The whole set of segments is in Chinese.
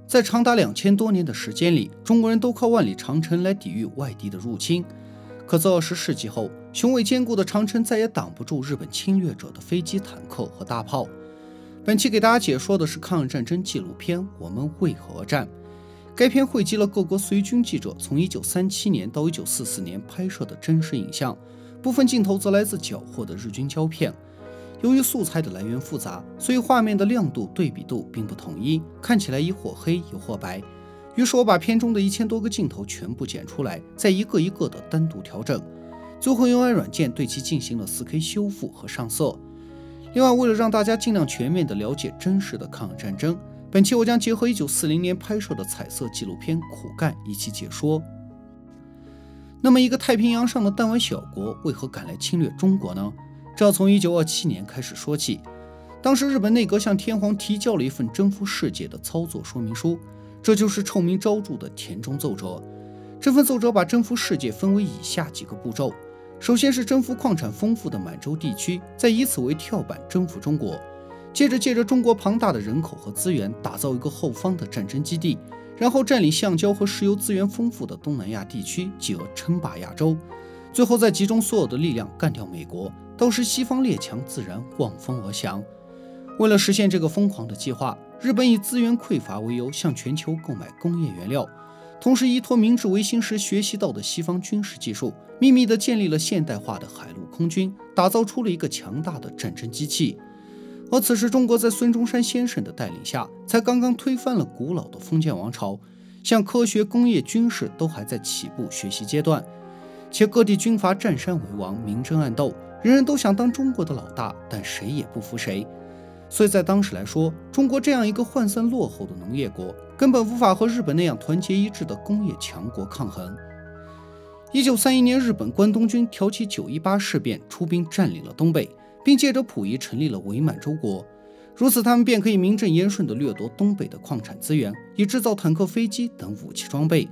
在长达2000多年的时间里，中国人都靠万里长城来抵御外敌的入侵。可自20世纪后，雄伟坚固的长城再也挡不住日本侵略者的飞机、坦克和大炮。本期给大家解说的是抗日战争纪录片《我们为何而战》。该片汇集了各国随军记者从1937年到1944年拍摄的真实影像，部分镜头则来自缴获的日军胶片。由于素材的来源复杂，所以画面的亮度、对比度并不统一，看起来一或黑一或白。于是我把片中的1000多个镜头全部剪出来，再一个一个的单独调整，最后用 AI 软件对其进行了4K 修复和上色。另外，为了让大家尽量全面地了解真实的抗日战争，本期我将结合1940年拍摄的彩色纪录片《苦干》一起解说。那么，一个太平洋上的弹丸小国为何敢来侵略中国呢？这要从1927年开始说起。当时日本内阁向天皇提交了一份征服世界的操作说明书，这就是臭名昭著的田中奏折。这份奏折把征服世界分为以下几个步骤：首先是征服矿产丰富的满洲地区，再以此为跳板征服中国；接着借着中国庞大的人口和资源，打造一个后方的战争基地，然后占领橡胶和石油资源丰富的东南亚地区，继而称霸亚洲；最后再集中所有的力量干掉美国，到时西方列强自然望风而降。为了实现这个疯狂的计划，日本以资源匮乏为由向全球购买工业原料，同时依托明治维新时学习到的西方军事技术，秘密地建立了现代化的海陆空军，打造出了一个强大的战争机器。而此时中国在孙中山先生的带领下，才刚刚推翻了古老的封建王朝，像科学、工业、军事都还在起步学习阶段，且各地军阀占山为王，明争暗斗，人人都想当中国的老大，但谁也不服谁。所以在当时来说，中国这样一个涣散落后的农业国，根本无法和日本那样团结一致的工业强国抗衡。1931年，日本关东军挑起918事变，出兵占领了东北，并借着溥仪成立了伪满洲国。如此，他们便可以名正言顺地掠夺东北的矿产资源，以制造坦克、飞机等武器装备。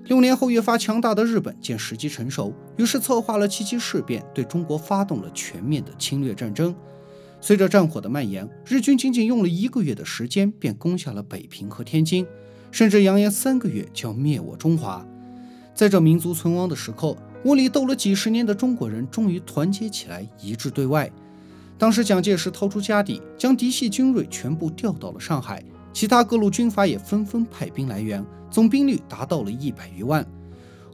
6年后，越发强大的日本见时机成熟，于是策划了七七事变，对中国发动了全面的侵略战争。随着战火的蔓延，日军仅仅用了1个月的时间便攻下了北平和天津，甚至扬言3个月就要灭我中华。在这民族存亡的时刻，窝里斗了几十年的中国人终于团结起来，一致对外。当时蒋介石掏出家底，将嫡系精锐全部调到了上海，其他各路军阀也纷纷派兵来援，总兵力达到了100余万。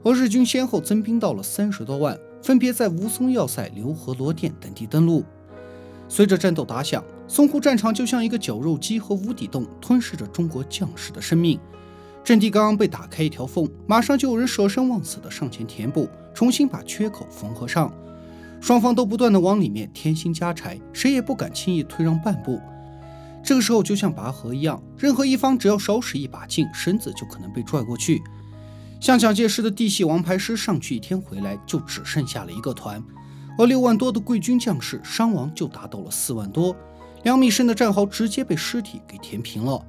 而日军先后增兵到了30多万，分别在吴淞要塞、浏河、罗店等地登陆。随着战斗打响，淞沪战场就像一个绞肉机和无底洞，吞噬着中国将士的生命。阵地刚刚被打开一条缝，马上就有人舍生忘死的上前填补，重新把缺口缝合上。双方都不断地往里面添薪加柴，谁也不敢轻易退让半步。这个时候就像拔河一样，任何一方只要少使一把劲，绳子就可能被拽过去。像蒋介石的嫡系王牌师上去1天回来，就只剩下了1个团。而6万多的贵军将士伤亡就达到了4万多，2米深的战壕直接被尸体给填平了。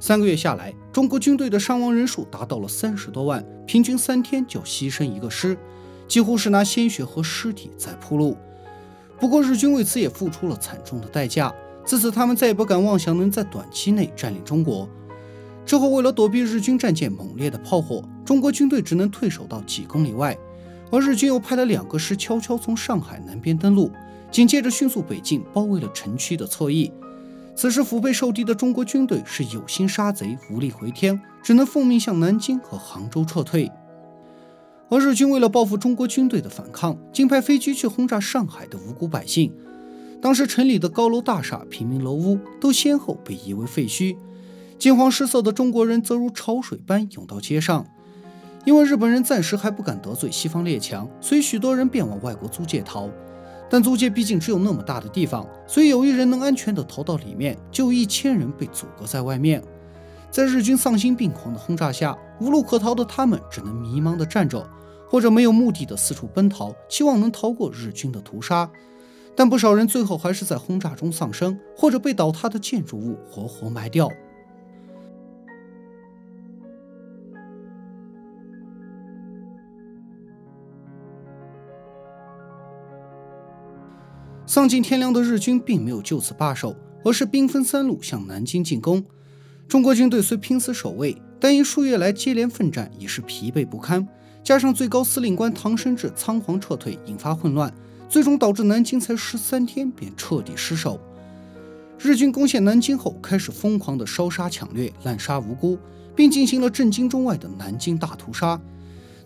3个月下来，中国军队的伤亡人数达到了30多万，平均3天就牺牲1个师，几乎是拿鲜血和尸体在铺路。不过日军为此也付出了惨重的代价，自此他们再也不敢妄想能在短期内占领中国。之后为了躲避日军战舰猛烈的炮火，中国军队只能退守到几公里外。而日军又派了2个师悄悄从上海南边登陆，紧接着迅速北进，包围了城区的侧翼。此时腹背受敌的中国军队是有心杀贼，无力回天，只能奉命向南京和杭州撤退。而日军为了报复中国军队的反抗，竟派飞机去轰炸上海的无辜百姓。当时城里的高楼大厦、平民楼屋都先后被夷为废墟，惊慌失色的中国人则如潮水般涌到街上。因为日本人暂时还不敢得罪西方列强，所以许多人便往外国租界逃。但租界毕竟只有那么大的地方，所以有一人能安全地逃到里面，就有1000人被阻隔在外面。在日军丧心病狂的轰炸下，无路可逃的他们只能迷茫地站着，或者没有目的地四处奔逃，期望能逃过日军的屠杀。但不少人最后还是在轰炸中丧生，或者被倒塌的建筑物活活埋掉。丧尽天良的日军并没有就此罢手，而是兵分3路向南京进攻。中国军队虽拼死守卫，但因数月来接连奋战已是疲惫不堪，加上最高司令官唐生智仓皇撤退，引发混乱，最终导致南京才13天便彻底失守。日军攻陷南京后，开始疯狂的烧杀抢掠，滥杀无辜，并进行了震惊中外的南京大屠杀。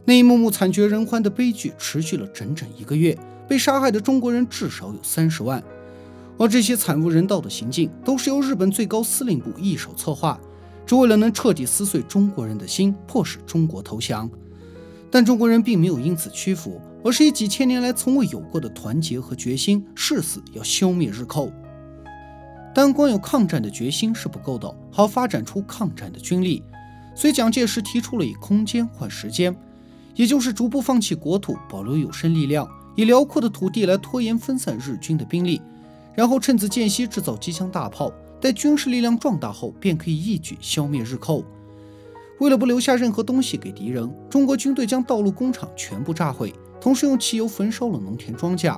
那一幕幕惨绝人寰的悲剧持续了整整1个月，被杀害的中国人至少有30万。而这些惨无人道的行径，都是由日本最高司令部一手策划，只为了能彻底撕碎中国人的心，迫使中国投降。但中国人并没有因此屈服，而是以几千年来从未有过的团结和决心，誓死要消灭日寇。但光有抗战的决心是不够的，还要发展出抗战的军力。所以蒋介石提出了以空间换时间，也就是逐步放弃国土，保留有生力量，以辽阔的土地来拖延分散日军的兵力，然后趁此间隙制造机枪大炮，待军事力量壮大后，便可以一举消灭日寇。为了不留下任何东西给敌人，中国军队将道路工厂全部炸毁，同时用汽油焚烧了农田庄稼。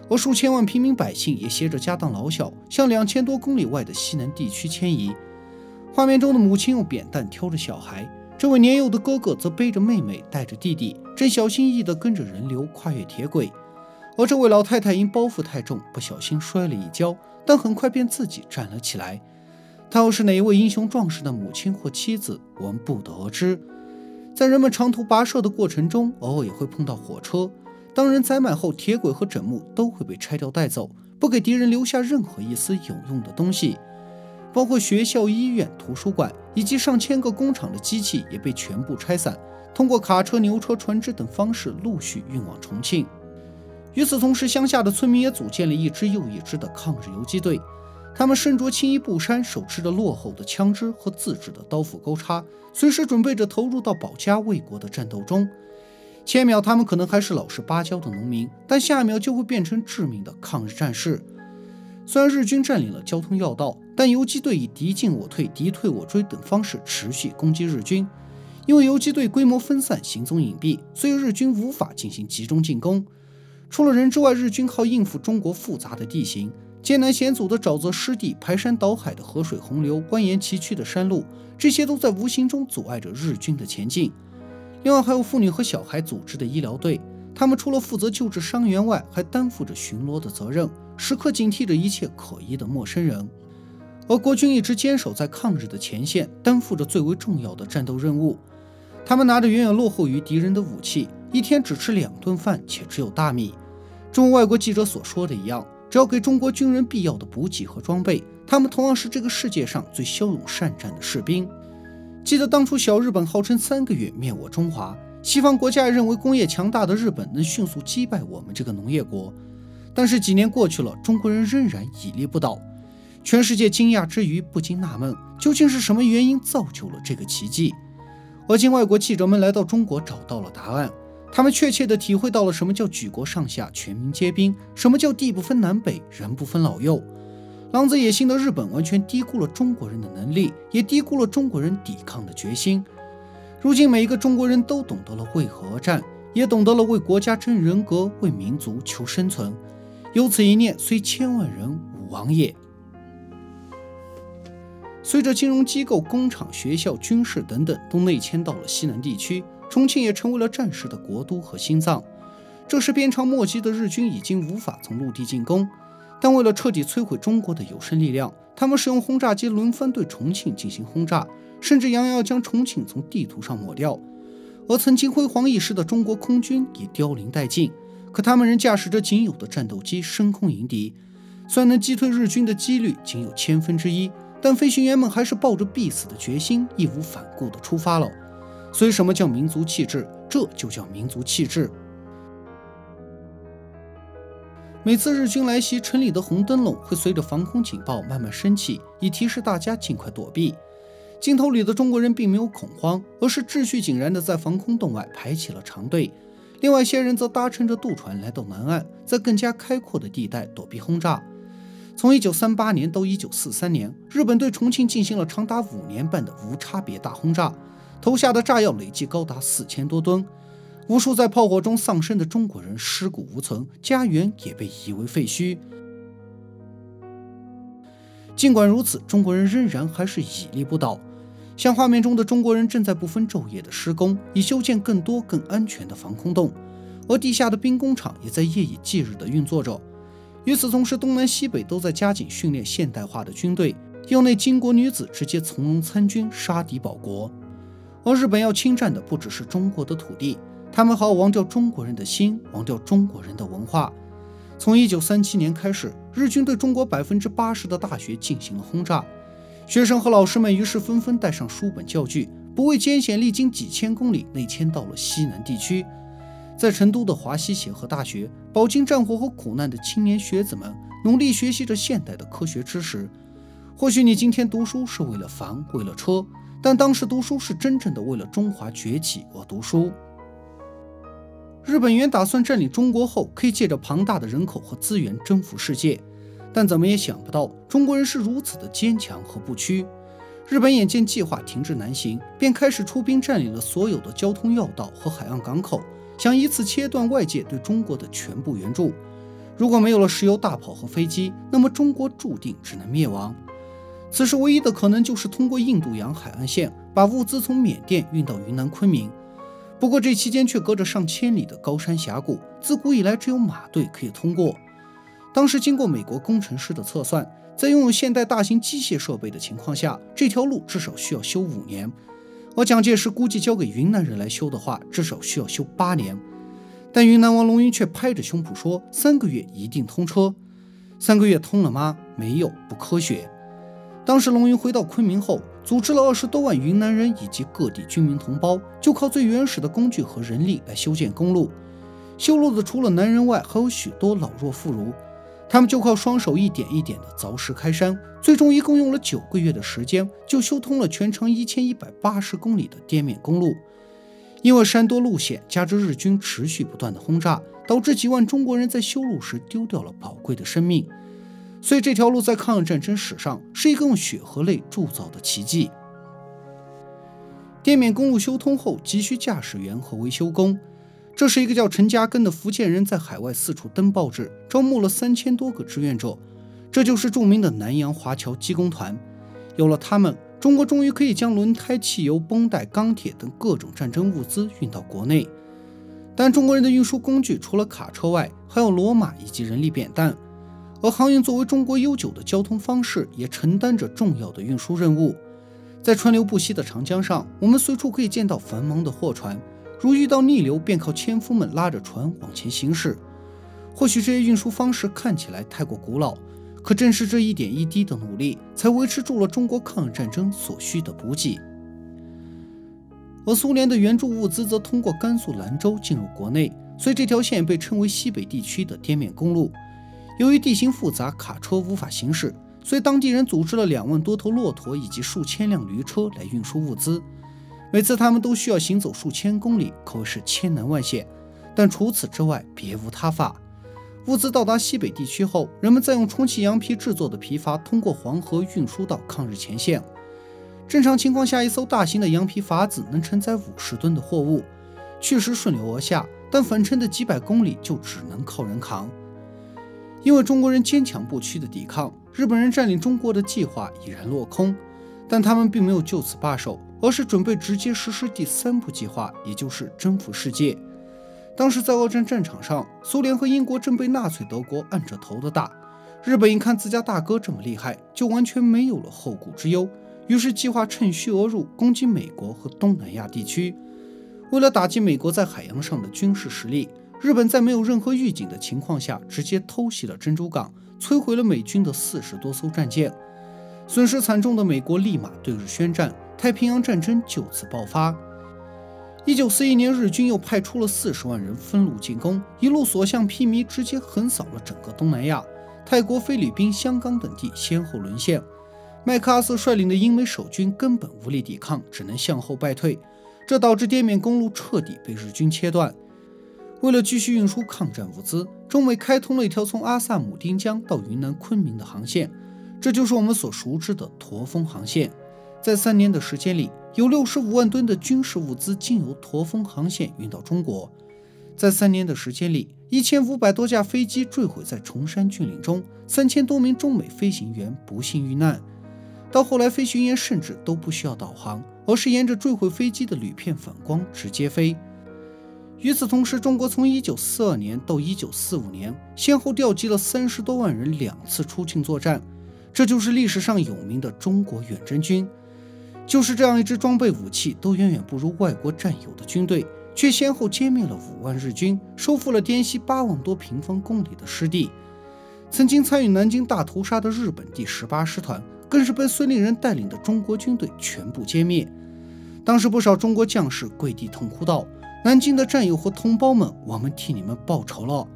而数千万平民百姓也携着家当老小，向2000多公里外的西南地区迁移。画面中的母亲用扁担挑着小孩，这位年幼的哥哥则背着妹妹，带着弟弟，正小心翼翼地跟着人流跨越铁轨。而这位老太太因包袱太重，不小心摔了一跤，但很快便自己站了起来。她又是哪一位英雄壮士的母亲或妻子，我们不得而知。在人们长途跋涉的过程中，偶尔也会碰到火车。当人载满后，铁轨和枕木都会被拆掉带走，不给敌人留下任何一丝有用的东西。包括学校、医院、图书馆以及上千个工厂的机器也被全部拆散，通过卡车、牛车、船只等方式陆续运往重庆。与此同时，乡下的村民也组建了一支又一支的抗日游击队，他们身着青衣布衫，手持着落后的枪支和自制的刀斧钩叉，随时准备着投入到保家卫国的战斗中。前秒他们可能还是老实巴交的农民，但下秒就会变成致命的抗日战士。虽然日军占领了交通要道，但游击队以敌进我退、敌退我追等方式持续攻击日军。因为游击队规模分散、行踪隐蔽，所以日军无法进行集中进攻。除了人之外，日军靠应付中国复杂的地形，艰难险阻的沼泽湿地、排山倒海的河水洪流、蜿蜒崎岖的山路，这些都在无形中阻碍着日军的前进。另外还有妇女和小孩组织的医疗队，他们除了负责救治伤员外，还担负着巡逻的责任，时刻警惕着一切可疑的陌生人。而国军一直坚守在抗日的前线，担负着最为重要的战斗任务。他们拿着远远落后于敌人的武器，一天只吃2顿饭，且只有大米。正如外国记者所说的一样，只要给中国军人必要的补给和装备，他们同样是这个世界上最骁勇善战的士兵。记得当初小日本号称3个月灭我中华，西方国家也认为工业强大的日本能迅速击败我们这个农业国。但是几年过去了，中国人仍然屹立不倒。全世界惊讶之余不禁纳闷，究竟是什么原因造就了这个奇迹？而今外国记者们来到中国找到了答案，他们确切地体会到了什么叫举国上下全民皆兵，什么叫地不分南北，人不分老幼。狼子野心的日本完全低估了中国人的能力，也低估了中国人抵抗的决心。如今每一个中国人都懂得了为何而战，也懂得了为国家争人格，为民族求生存。有此一念，虽千万人吾往也。随着金融机构、工厂、学校、军事等等都内迁到了西南地区，重庆也成为了战时的国都和心脏。这时鞭长莫及的日军已经无法从陆地进攻，但为了彻底摧毁中国的有生力量，他们使用轰炸机轮番对重庆进行轰炸，甚至扬言要将重庆从地图上抹掉。而曾经辉煌一时的中国空军也凋零殆尽，可他们仍驾驶着仅有的战斗机升空迎敌。虽然能击退日军的几率仅有1/1000，但飞行员们还是抱着必死的决心，义无反顾地出发了。所以什么叫民族气质？这就叫民族气质。每次日军来袭，城里的红灯笼会随着防空警报慢慢升起，以提示大家尽快躲避。镜头里的中国人并没有恐慌，而是秩序井然地在防空洞外排起了长队。另外些人则搭乘着渡船来到南岸，在更加开阔的地带躲避轰炸。从1938年到1943年，日本对重庆进行了长达5年半的无差别大轰炸，投下的炸药累计高达4000多吨。无数在炮火中丧生的中国人尸骨无存，家园也被夷为废墟。尽管如此，中国人仍然还是屹立不倒。像画面中的中国人正在不分昼夜的施工，以修建更多更安全的防空洞，而地下的兵工厂也在夜以继日地运作着。与此同时，东南西北都在加紧训练现代化的军队，校内巾帼女子直接从容参军，杀敌保国。而日本要侵占的不只是中国的土地，他们还要亡掉中国人的心，亡掉中国人的文化。从1937年开始，日军对中国80%的大学进行了轰炸，学生和老师们于是纷纷带上书本教具，不畏艰险，历经几千公里内迁到了西南地区。在成都的华西协和大学，饱经战火和苦难的青年学子们努力学习着现代的科学知识。或许你今天读书是为了房，为了车，但当时读书是真正的为了中华崛起而读书。日本原打算占领中国后，可以借着庞大的人口和资源征服世界，但怎么也想不到中国人是如此的坚强和不屈。日本眼见计划停滞难行，便开始出兵占领了所有的交通要道和海岸港口，想以此切断外界对中国的全部援助。如果没有了石油大炮和飞机，那么中国注定只能灭亡。此时唯一的可能就是通过印度洋海岸线把物资从缅甸运到云南昆明。不过这期间却隔着上千里的高山峡谷，自古以来只有马队可以通过。当时经过美国工程师的测算，在拥有现代大型机械设备的情况下，这条路至少需要修5年，而蒋介石估计交给云南人来修的话，至少需要修8年。但云南王龙云却拍着胸脯说3个月一定通车。3个月通了吗？没有，不科学。当时龙云回到昆明后，组织了20多万云南人以及各地军民同胞，就靠最原始的工具和人力来修建公路。修路的除了男人外，还有许多老弱妇孺，他们就靠双手一点一点的凿石开山，最终一共用了9个月的时间，就修通了全长1180公里的滇缅公路。因为山多路险，加之日军持续不断的轰炸，导致几万中国人在修路时丢掉了宝贵的生命。所以这条路在抗日战争史上是一个用血和泪铸造的奇迹。滇缅公路修通后，急需驾驶员和维修工。这是一个叫陈嘉庚的福建人在海外四处登报纸，招募了3000多个志愿者。这就是著名的南洋华侨机工团。有了他们，中国终于可以将轮胎、汽油、绷带、钢铁等各种战争物资运到国内。但中国人的运输工具除了卡车外，还有骡马以及人力扁担。而航运作为中国悠久的交通方式，也承担着重要的运输任务。在川流不息的长江上，我们随处可以见到繁忙的货船，如遇到逆流，便靠纤夫们拉着船往前行驶。或许这些运输方式看起来太过古老，可正是这一点一滴的努力，才维持住了中国抗日战争所需的补给。而苏联的援助物资则通过甘肃兰州进入国内，所以这条线被称为西北地区的滇缅公路。由于地形复杂，卡车无法行驶，所以当地人组织了2万多头骆驼以及数千辆驴车来运输物资。每次他们都需要行走数千公里，可谓是千难万险。但除此之外，别无他法。物资到达西北地区后，人们再用充气羊皮制作的皮筏通过黄河运输到抗日前线。正常情况下，一艘大型的羊皮筏子能承载50吨的货物，去时顺流而下，但返程的几百公里就只能靠人扛。因为中国人坚强不屈的抵抗，日本人占领中国的计划已然落空。但他们并没有就此罢手，而是准备直接实施第3步计划，也就是征服世界。当时在二战战场上，苏联和英国正被纳粹德国按着头的打。日本一看自家大哥这么厉害，就完全没有了后顾之忧，于是计划趁虚而入，攻击美国和东南亚地区。为了打击美国在海洋上的军事实力，日本在没有任何预警的情况下，直接偷袭了珍珠港，摧毁了美军的40多艘战舰。损失惨重的美国立马对日宣战，太平洋战争就此爆发。1941年，日军又派出了40万人分路进攻，一路所向披靡，直接横扫了整个东南亚，泰国、菲律宾、香港等地先后沦陷。麦克阿瑟率领的英美守军根本无力抵抗，只能向后败退，这导致滇缅公路彻底被日军切断。为了继续运输抗战物资，中美开通了一条从阿萨姆丁江到云南昆明的航线，这就是我们所熟知的驼峰航线。在3年的时间里，有65万吨的军事物资经由驼峰航线运到中国。在3年的时间里，1500多架飞机坠毁在崇山峻岭中，3000多名中美飞行员不幸遇难。到后来，飞行员甚至都不需要导航，而是沿着坠毁飞机的铝片反光直接飞。与此同时，中国从1942年到1945年，先后调集了30多万人2次出境作战，这就是历史上有名的中国远征军。就是这样一支装备武器都远远不如外国战友的军队，却先后歼灭了5万日军，收复了滇西8万多平方公里的失地。曾经参与南京大屠杀的日本第18师团，更是被孙立人带领的中国军队全部歼灭。当时不少中国将士跪地痛哭道：“南京的战友和同胞们，我们替你们报仇了。”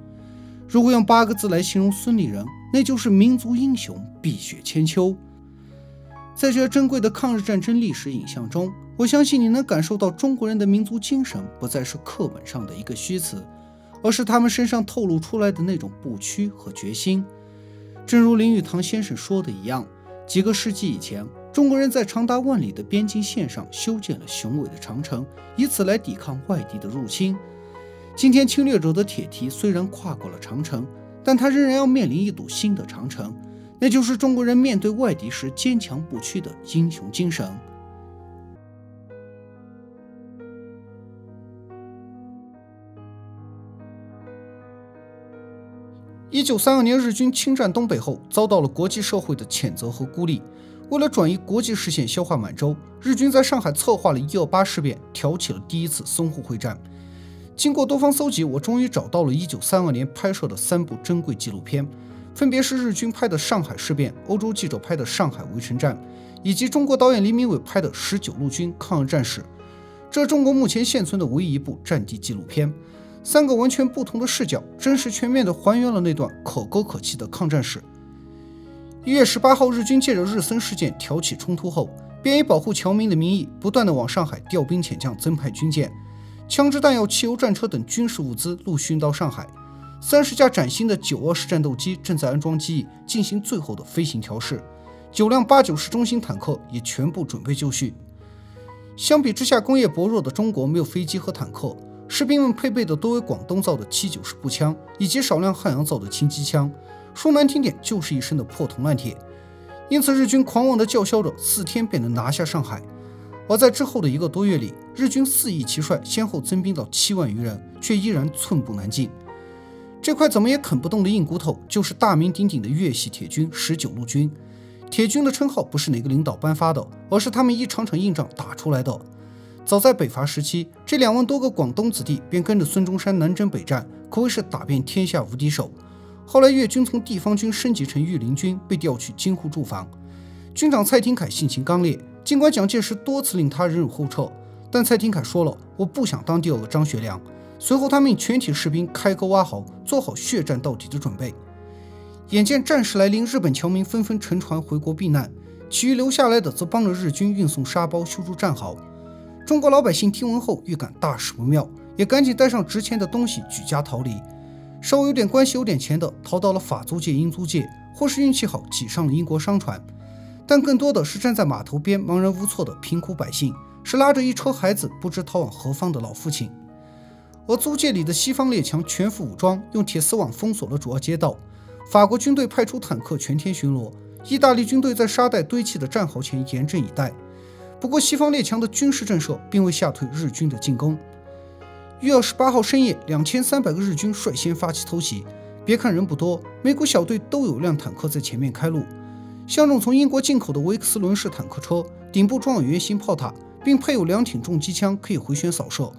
如果用8个字来形容孙立人，那就是民族英雄，碧血千秋。在这珍贵的抗日战争历史影像中，我相信你能感受到中国人的民族精神不再是课本上的一个虚词，而是他们身上透露出来的那种不屈和决心。正如林语堂先生说的一样，几个世纪以前，中国人在长达万里的边境线上修建了雄伟的长城，以此来抵抗外地的入侵。今天侵略者的铁蹄虽然跨过了长城，但他仍然要面临一堵新的长城，那就是中国人面对外敌时坚强不屈的英雄精神。1932年日军侵占东北后，遭到了国际社会的谴责和孤立。为了转移国际视线，消化满洲，日军在上海策划了128事变，挑起了第一次淞沪会战。经过多方搜集，我终于找到了1932年拍摄的3部珍贵纪录片，分别是日军拍的上海事变、欧洲记者拍的上海围城战，以及中国导演黎明伟拍的19路军抗日战史。这是中国目前现存的唯一一部战地纪录片，3个完全不同的视角，真实全面地还原了那段可歌可泣的抗战史。1月18号，日军借着日森事件挑起冲突后，便以保护侨民的名义，不断地往上海调兵遣将，增派军舰、枪支弹药、汽油战车等军事物资陆续运到上海。30架崭新的920战斗机正在安装机翼，进行最后的飞行调试。9辆89式中型坦克也全部准备就绪。相比之下，工业薄弱的中国没有飞机和坦克，士兵们配备的多为广东造的790步枪，以及少量汉阳造的轻机枪。说难听点，就是一身的破铜烂铁。因此，日军狂妄地叫嚣着4天便能拿下上海。而在之后的1个多月里，日军4翼齐帅，先后增兵到7万余人，却依然寸步难进。这块怎么也啃不动的硬骨头，就是大名鼎鼎的粤系铁军19路军。铁军的称号不是哪个领导颁发的，而是他们一场场硬仗打出来的。早在北伐时期，这2万多个广东子弟便跟着孙中山南征北战，可谓是打遍天下无敌手。后来粤军从地方军升级成御林军，被调去京沪驻防。军长蔡廷锴性情刚烈，尽管蒋介石多次令他忍辱后撤，但蔡廷锴说了：“我不想当第2个张学良。”随后他命全体士兵开沟挖壕，做好血战到底的准备。眼见战事来临，日本侨民纷纷乘船回国避难，其余留下来的则帮着日军运送沙包、修筑战壕。中国老百姓听闻后预感大事不妙，也赶紧带上值钱的东西举家逃离。稍微有点关系、有点钱的逃到了法租界、英租界，或是运气好挤上了英国商船。但更多的是站在码头边茫然无措的贫苦百姓，是拉着一车孩子不知逃往何方的老父亲。而租界里的西方列强全副武装，用铁丝网封锁了主要街道。法国军队派出坦克全天巡逻，意大利军队在沙袋堆砌的战壕前严阵以待。不过西方列强的军事震慑并未吓退日军的进攻。1月28号深夜，2300个日军率先发起偷袭。别看人不多，每股小队都有辆坦克在前面开路。像这种从英国进口的维克斯轮式坦克车，顶部装有圆形炮塔，并配有2挺重机枪，可以回旋扫射。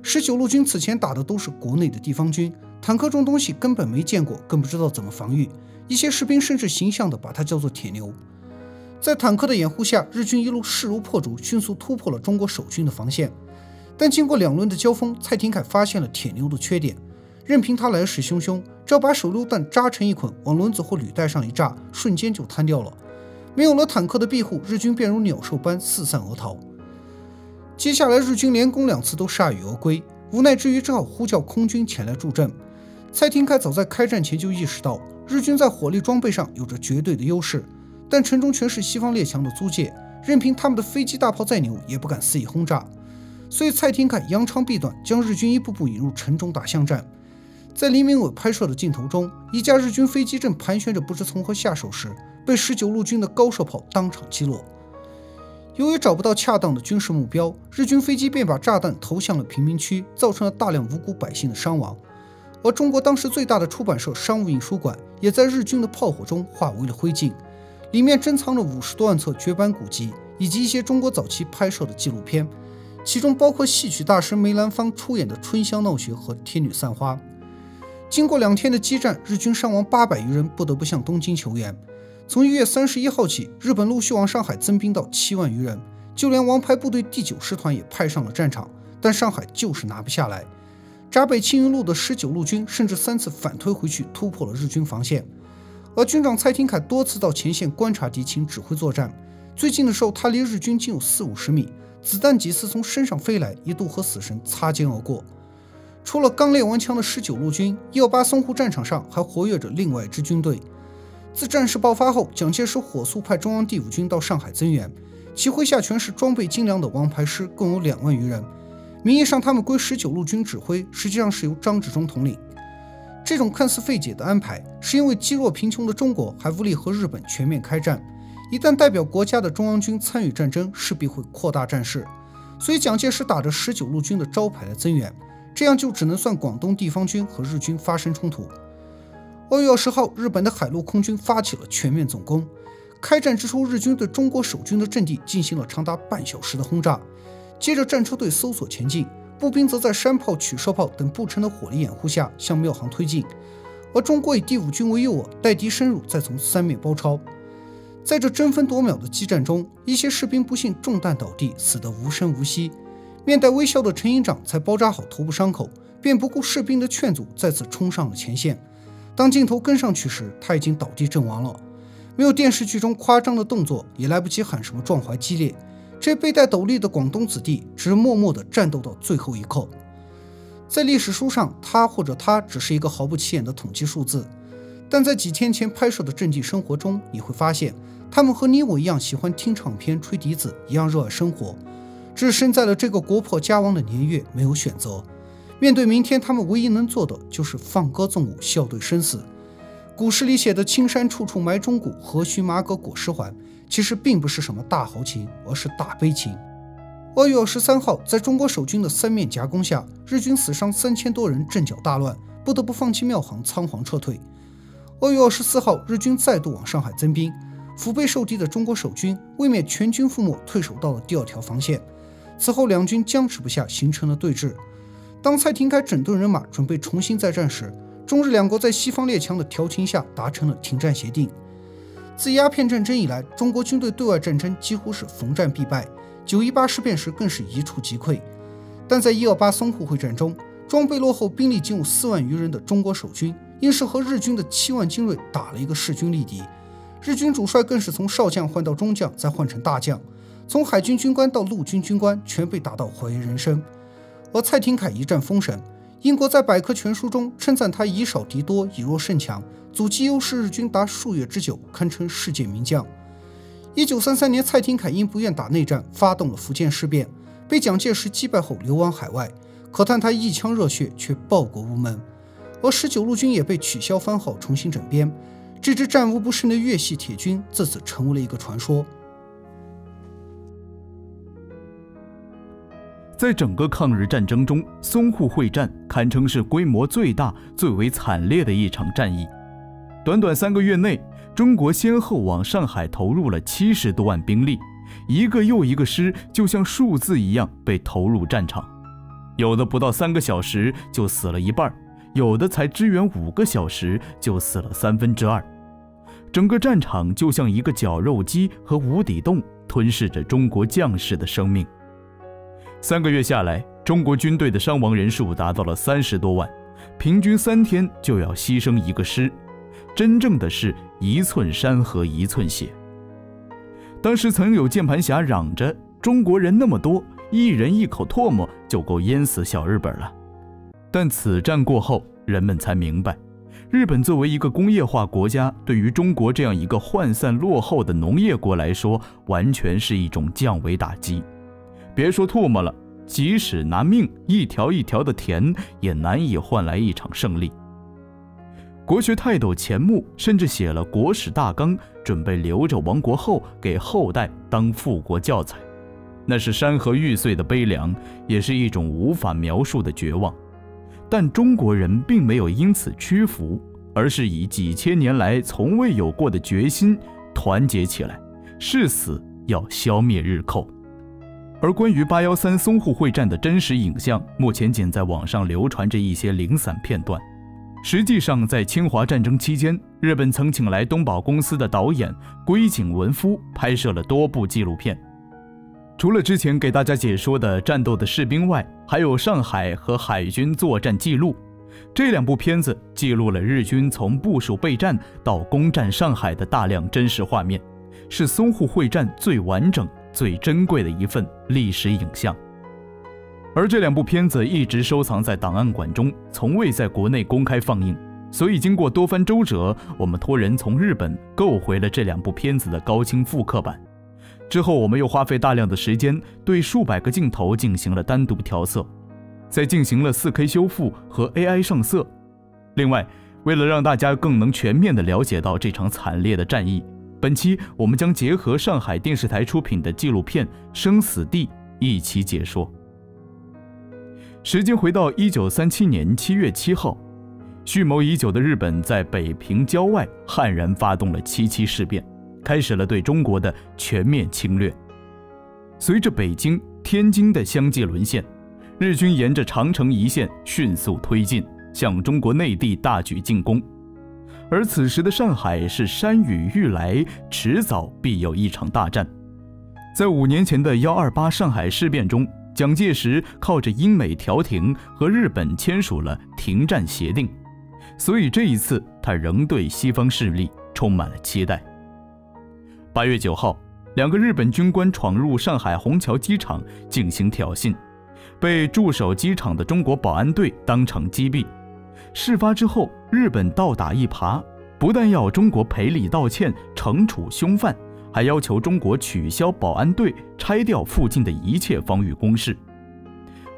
19路军此前打的都是国内的地方军，坦克这种东西根本没见过，更不知道怎么防御。一些士兵甚至形象地把它叫做铁牛。在坦克的掩护下，日军一路势如破竹，迅速突破了中国守军的防线。但经过2轮的交锋，蔡廷锴发现了铁牛的缺点，任凭他来势汹汹，只要把手榴弹扎成一捆，往轮子或履带上一炸，瞬间就瘫掉了。没有了坦克的庇护，日军便如鸟兽般四散而逃。接下来日军连攻2次都铩羽而归，无奈之余只好呼叫空军前来助阵。蔡廷锴早在开战前就意识到，日军在火力装备上有着绝对的优势，但城中全是西方列强的租界，任凭他们的飞机大炮再牛，也不敢肆意轰炸。所以蔡廷锴扬长避短，将日军一步步引入城中打巷战。在黎明伟拍摄的镜头中，一架日军飞机正盘旋着不知从何下手时，被19路军的高射炮当场击落。由于找不到恰当的军事目标，日军飞机便把炸弹投向了贫民区，造成了大量无辜百姓的伤亡。而中国当时最大的出版社商务印书馆也在日军的炮火中化为了灰烬，里面珍藏着50多万册绝版古籍，以及一些中国早期拍摄的纪录片，其中包括戏曲大师梅兰芳出演的《春香闹雪》和《天女散花》。经过2天的激战，日军伤亡800余人，不得不向东京求援。从1月31号起，日本陆续往上海增兵到7万余人，就连王牌部队第9师团也派上了战场，但上海就是拿不下来。闸北青云路的19路军甚至3次反推回去，突破了日军防线。而军长蔡廷锴多次到前线观察敌情，指挥作战。最近的时候，他离日军仅有40-50米，子弹几次从身上飞来，一度和死神擦肩而过。除了刚烈顽强的19路军，128淞沪战场上还活跃着另外一支军队。自战事爆发后，蒋介石火速派中央第5军到上海增援，其麾下全是装备精良的王牌师，共有2万余人。名义上他们归19路军指挥，实际上是由张治中统领。这种看似费解的安排，是因为积弱贫穷的中国还无力和日本全面开战，一旦代表国家的中央军参与战争，势必会扩大战事，所以蒋介石打着19路军的招牌来增援，这样就只能算广东地方军和日军发生冲突。2月20号，日本的海陆空军发起了全面总攻。开战之初，日军对中国守军的阵地进行了长达半小时的轰炸，接着战车队搜索前进，步兵则在山炮、取射炮等步枪的火力掩护下向庙行推进，而中国以第5军为诱饵，待敌深入，再从3面包抄。在这争分夺秒的激战中，一些士兵不幸中弹倒地，死得无声无息。面带微笑的陈营长才包扎好头部伤口，便不顾士兵的劝阻，再次冲上了前线。当镜头跟上去时，他已经倒地阵亡了。没有电视剧中夸张的动作，也来不及喊什么壮怀激烈，这背带斗笠的广东子弟只是默默地战斗到最后一刻。在历史书上，他或者他只是一个毫不起眼的统计数字，但在几天前拍摄的阵地生活中，你会发现他们和你我一样喜欢听唱片、吹笛子，一样热爱生活，只是身在了这个国破家亡的年月，没有选择。面对明天，他们唯一能做的就是放歌纵舞，笑对生死。古诗里写的青山处处埋忠骨，何须马革裹尸还，其实并不是什么大豪情，而是大悲情。2月23号，在中国守军的3面夹攻下，日军死伤3000多人，阵脚大乱，不得不放弃庙行，仓皇撤退。2月24号，日军再度往上海增兵，腹背受敌的中国守军为免全军覆没，退守到了第2条防线。此后两军僵持不下，形成了对峙。当蔡廷锴整顿人马，准备重新再战时，中日两国在西方列强的调情下达成了停战协定。自鸦片战争以来，中国军队对外战争几乎是逢战必败，9·18事变时更是一触即溃。但在128淞沪会战中，装备落后、兵力仅有4万余人的中国守军，硬是和日军的7万精锐打了一个势均力敌。日军主帅更是从少将换到中将，再换成大将，从海军军官到陆军军官，全被打到怀疑人生。而蔡廷锴一战封神，英国在百科全书中称赞他以少敌多，以弱胜强，阻击优势日军达数月之久，堪称世界名将。1933年，蔡廷锴因不愿打内战，发动了福建事变，被蒋介石击败后流亡海外，可叹他一腔热血却报国无门。而19路军也被取消番号，重新整编，这支战无不胜的粤系铁军自此成为了一个传说。在整个抗日战争中，淞沪会战堪称是规模最大、最为惨烈的一场战役。短短3个月内，中国先后往上海投入了70多万兵力，一个又一个师就像数字一样被投入战场，有的不到3个小时就死了一半，有的才支援5个小时就死了2/3。整个战场就像一个绞肉机和无底洞，吞噬着中国将士的生命。3个月下来，中国军队的伤亡人数达到了30多万，平均3天就要牺牲1个师，真正的是一寸山河一寸血。当时曾有键盘侠嚷着，中国人那么多，一人一口唾沫就够淹死小日本了。但此战过后，人们才明白，日本作为一个工业化国家，对于中国这样一个涣散落后的农业国来说，完全是一种降维打击。别说唾沫了，即使拿命一条一条的填，也难以换来一场胜利。国学泰斗钱穆甚至写了国史大纲，准备留着亡国后给后代当复国教材。那是山河欲碎的悲凉，也是一种无法描述的绝望。但中国人并没有因此屈服，而是以几千年来从未有过的决心团结起来，誓死要消灭日寇。而关于813淞沪会战的真实影像，目前仅在网上流传着一些零散片段。实际上，在侵华战争期间，日本曾请来东宝公司的导演龟井文夫拍摄了多部纪录片。除了之前给大家解说的战斗的士兵外，还有上海和海军作战记录。这两部片子记录了日军从部署备战到攻占上海的大量真实画面，是淞沪会战最完整、最珍贵的一份历史影像。而这两部片子一直收藏在档案馆中，从未在国内公开放映，所以经过多番周折，我们托人从日本购回了这两部片子的高清复刻版。之后我们又花费大量的时间对数百个镜头进行了单独调色，再进行了 4K 修复和 AI 上色。另外，为了让大家更能全面地了解到这场惨烈的战役，本期我们将结合上海电视台出品的纪录片《生死地》一起解说。时间回到1937年7月7号，蓄谋已久的日本在北平郊外悍然发动了77事变，开始了对中国的全面侵略。随着北京、天津的相继沦陷，日军沿着长城一线迅速推进，向中国内地大举进攻。而此时的上海是山雨欲来，迟早必有一场大战。在5年前的128上海事变中，蒋介石靠着英美调停和日本签署了停战协定，所以这一次他仍对西方势力充满了期待。8月9号，2个日本军官闯入上海虹桥机场进行挑衅，被驻守机场的中国保安队当场击毙。事发之后，日本倒打一耙，不但要中国赔礼道歉惩处凶犯，还要求中国取消保安队，拆掉附近的一切防御工事。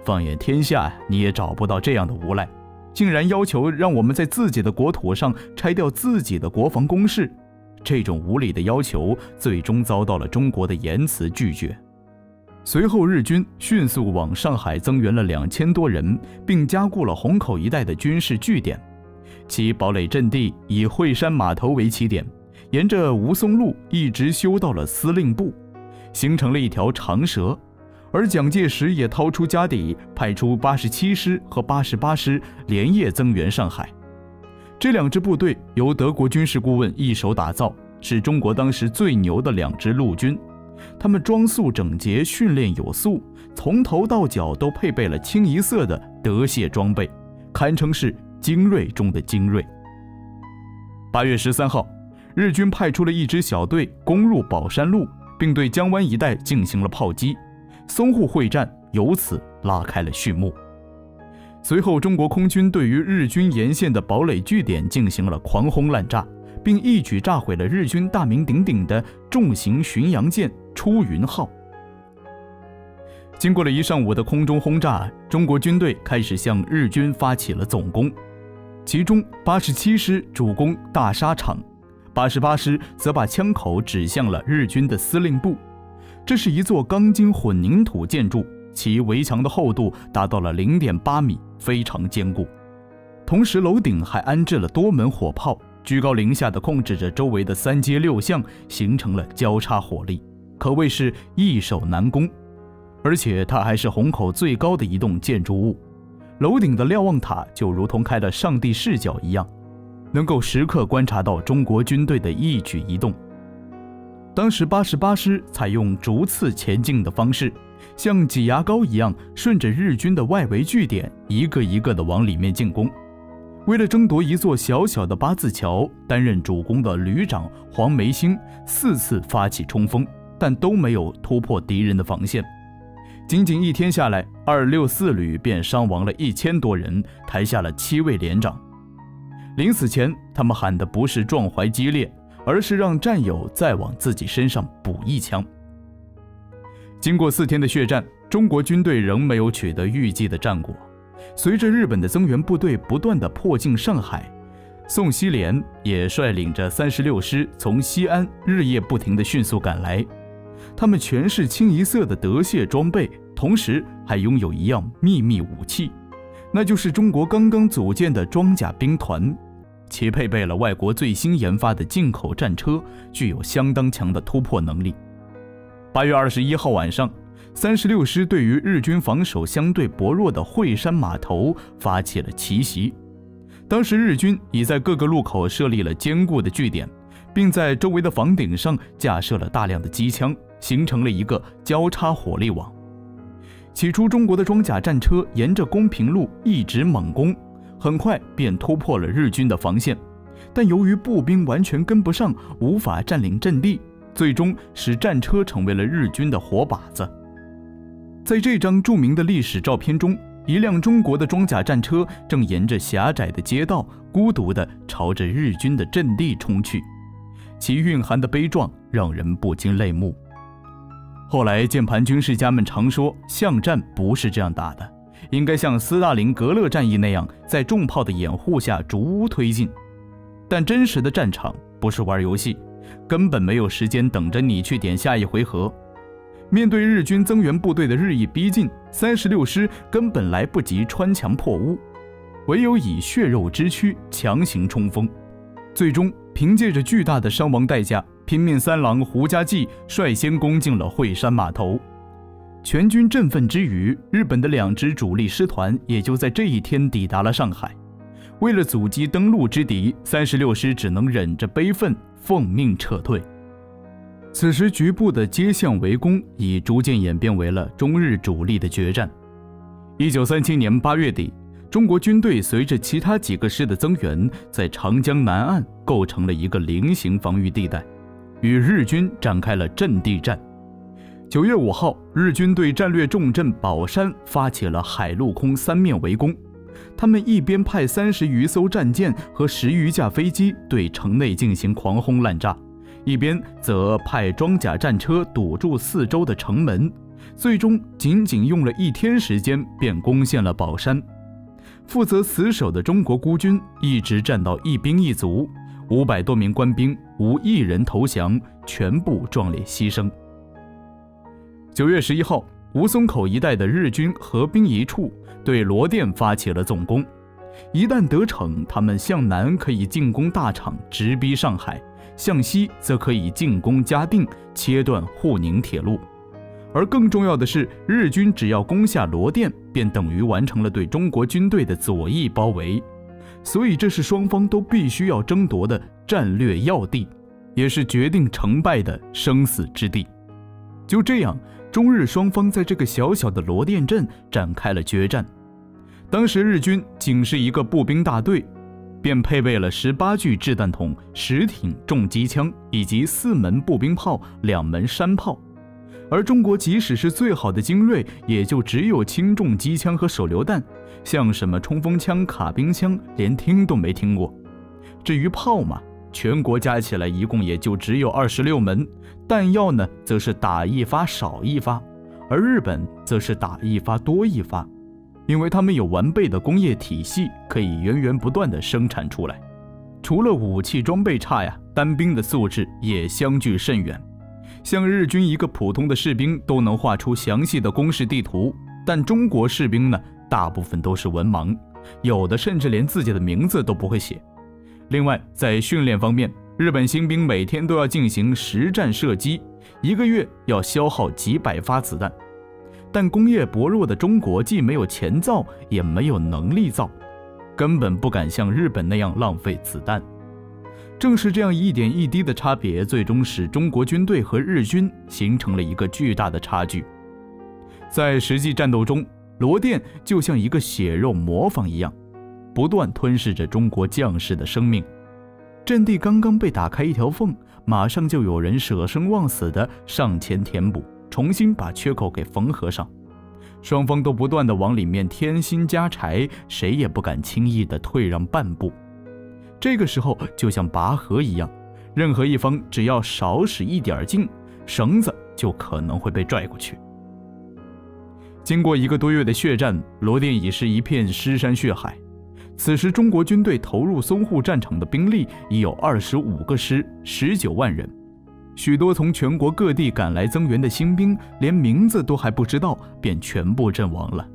放眼天下，你也找不到这样的无赖，竟然要求让我们在自己的国土上拆掉自己的国防工事。这种无理的要求最终遭到了中国的严词拒绝。随后日军迅速往上海增援了2000多人，并加固了虹口一带的军事据点，其堡垒阵地以惠山码头为起点，沿着吴淞路一直修到了司令部，形成了一条长蛇。而蒋介石也掏出家底，派出87师和88师连夜增援上海。这2支部队由德国军事顾问一手打造，是中国当时最牛的2支陆军。他们装束整洁，训练有素，从头到脚都配备了清一色的德械装备，堪称是精锐中的精锐。8月13号，日军派出了一支小队攻入宝山路，并对江湾一带进行了炮击，淞沪会战由此拉开了序幕。随后，中国空军对于日军沿线的堡垒据点进行了狂轰滥炸，并一举炸毁了日军大名鼎鼎的重型巡洋舰出云号。经过了一上午的空中轰炸，中国军队开始向日军发起了总攻，其中87师主攻大沙场，88师则把枪口指向了日军的司令部。这是一座钢筋混凝土建筑，其围墙的厚度达到了0.8米，非常坚固。同时楼顶还安置了多门火炮，居高临下地控制着周围的3街6巷，形成了交叉火力，可谓是易守难攻。而且它还是虹口最高的一栋建筑物，楼顶的瞭望塔就如同开了上帝视角一样，能够时刻观察到中国军队的一举一动。当时88师采用逐次前进的方式，像挤牙膏一样顺着日军的外围据点一个一个地往里面进攻。为了争夺一座小小的八字桥，担任主攻的旅长黄梅兴4次发起冲锋，但都没有突破敌人的防线。仅仅1天下来，264旅便伤亡了1000多人，抬下了7位连长。临死前，他们喊的不是壮怀激烈，而是让战友再往自己身上补一枪。经过4天的血战，中国军队仍没有取得预计的战果。随着日本的增援部队不断地迫近上海，宋希濂也率领着36师从西安日夜不停地迅速赶来。他们全是清一色的德械装备，同时还拥有一样秘密武器，那就是中国刚刚组建的装甲兵团，其配备了外国最新研发的进口战车，具有相当强的突破能力。8月21号晚上，36师对于日军防守相对薄弱的惠山码头发起了奇袭。当时日军已在各个路口设立了坚固的据点，并在周围的房顶上架设了大量的机枪，形成了一个交叉火力网。起初，中国的装甲战车沿着公平路一直猛攻，很快便突破了日军的防线，但由于步兵完全跟不上，无法占领阵地，最终使战车成为了日军的活靶子。在这张著名的历史照片中，一辆中国的装甲战车正沿着狭窄的街道孤独地朝着日军的阵地冲去，其蕴含的悲壮让人不禁泪目。后来键盘军事家们常说，巷战不是这样打的，应该像斯大林格勒战役那样，在重炮的掩护下逐屋推进。但真实的战场不是玩游戏，根本没有时间等着你去点下一回合。面对日军增援部队的日益逼近，36师根本来不及穿墙破屋，唯有以血肉之躯强行冲锋。最终凭借着巨大的伤亡代价，拼命三郎胡家骥率先攻进了惠山码头。全军振奋之余，日本的2支主力师团也就在这一天抵达了上海。为了阻击登陆之敌，36师只能忍着悲愤，奉命撤退。此时局部的街巷围攻已逐渐演变为了中日主力的决战。1937年8月底，中国军队随着其他几个师的增援，在长江南岸构成了一个菱形防御地带，与日军展开了阵地战。9月5号，日军对战略重镇宝山发起了海陆空3面围攻。他们一边派30余艘战舰和10余架飞机对城内进行狂轰滥炸，一边则派装甲战车堵住4周的城门，最终仅仅用了1天时间便攻陷了宝山。负责死守的中国孤军一直战到一兵一卒，500多名官兵无一人投降，全部壮烈牺牲。9月11号，吴淞口一带的日军合兵一处，对罗店发起了总攻。一旦得逞，他们向南可以进攻大厂，直逼上海；向西则可以进攻嘉定，切断沪宁铁路。而更重要的是，日军只要攻下罗店，便等于完成了对中国军队的左翼包围。所以这是双方都必须要争夺的战略要地，也是决定成败的生死之地。就这样，中日双方在这个小小的罗店镇展开了决战。当时日军仅是一个步兵大队，便配备了18具掷弹筒、10挺重机枪以及4门步兵炮、2门山炮。而中国即使是最好的精锐，也就只有轻重机枪和手榴弹，像什么冲锋枪、卡宾枪，连听都没听过。至于炮嘛，全国加起来一共也就只有26门，弹药呢，则是打一发少一发，而日本则是打一发多一发，因为他们有完备的工业体系，可以源源不断地生产出来。除了武器装备差呀，单兵的素质也相距甚远。像日军一个普通的士兵都能画出详细的攻势地图，但中国士兵呢，大部分都是文盲，有的甚至连自己的名字都不会写。另外，在训练方面，日本新兵每天都要进行实战射击，1个月要消耗几百发子弹。但工业薄弱的中国既没有钱造，也没有能力造，根本不敢像日本那样浪费子弹。正是这样一点一滴的差别，最终使中国军队和日军形成了一个巨大的差距。在实际战斗中，罗店就像一个血肉磨坊一样，不断吞噬着中国将士的生命。阵地刚刚被打开一条缝，马上就有人舍生忘死地上前填补，重新把缺口给缝合上。双方都不断地往里面添薪加柴，谁也不敢轻易地退让半步。这个时候就像拔河一样，任何一方只要少使一点劲，绳子就可能会被拽过去。经过1个多月的血战，罗店已是一片尸山血海。此时中国军队投入淞沪战场的兵力已有25个师，19万人。许多从全国各地赶来增援的新兵，连名字都还不知道，便全部阵亡了。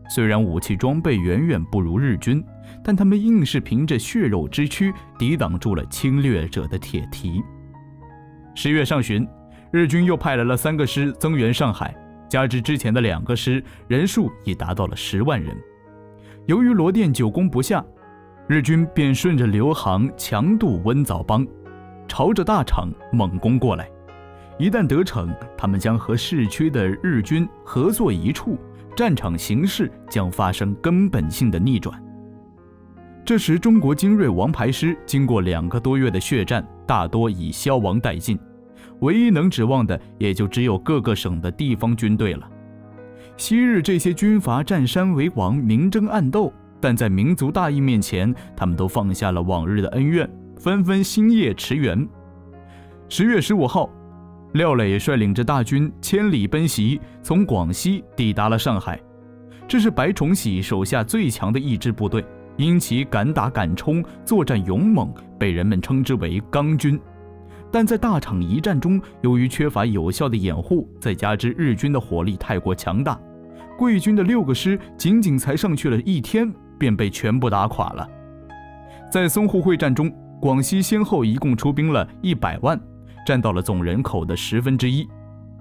虽然武器装备远远不如日军，但他们硬是凭着血肉之躯抵挡住了侵略者的铁蹄。10月上旬，日军又派来了3个师增援上海，加之之前的2个师，人数已达到了10万人。由于罗店久攻不下，日军便顺着刘杭强渡温枣帮，朝着大厂猛攻过来。一旦得逞，他们将和市区的日军合作一处，战场形势将发生根本性的逆转。这时中国精锐王牌师经过2个多月的血战，大多已消亡殆尽，唯一能指望的也就只有各个省的地方军队了。昔日这些军阀占山为王，明争暗斗，但在民族大义面前，他们都放下了往日的恩怨，纷纷星夜驰援。10月15号，廖磊率领着大军千里奔袭，从广西抵达了上海。这是白崇禧手下最强的一支部队，因其敢打敢冲，作战勇猛，被人们称之为钢军。但在大厂一战中，由于缺乏有效的掩护，再加之日军的火力太过强大，桂军的6个师仅仅才上去了1天，便被全部打垮了。在淞沪会战中，广西先后一共出兵了100万，占到了总人口的1/10。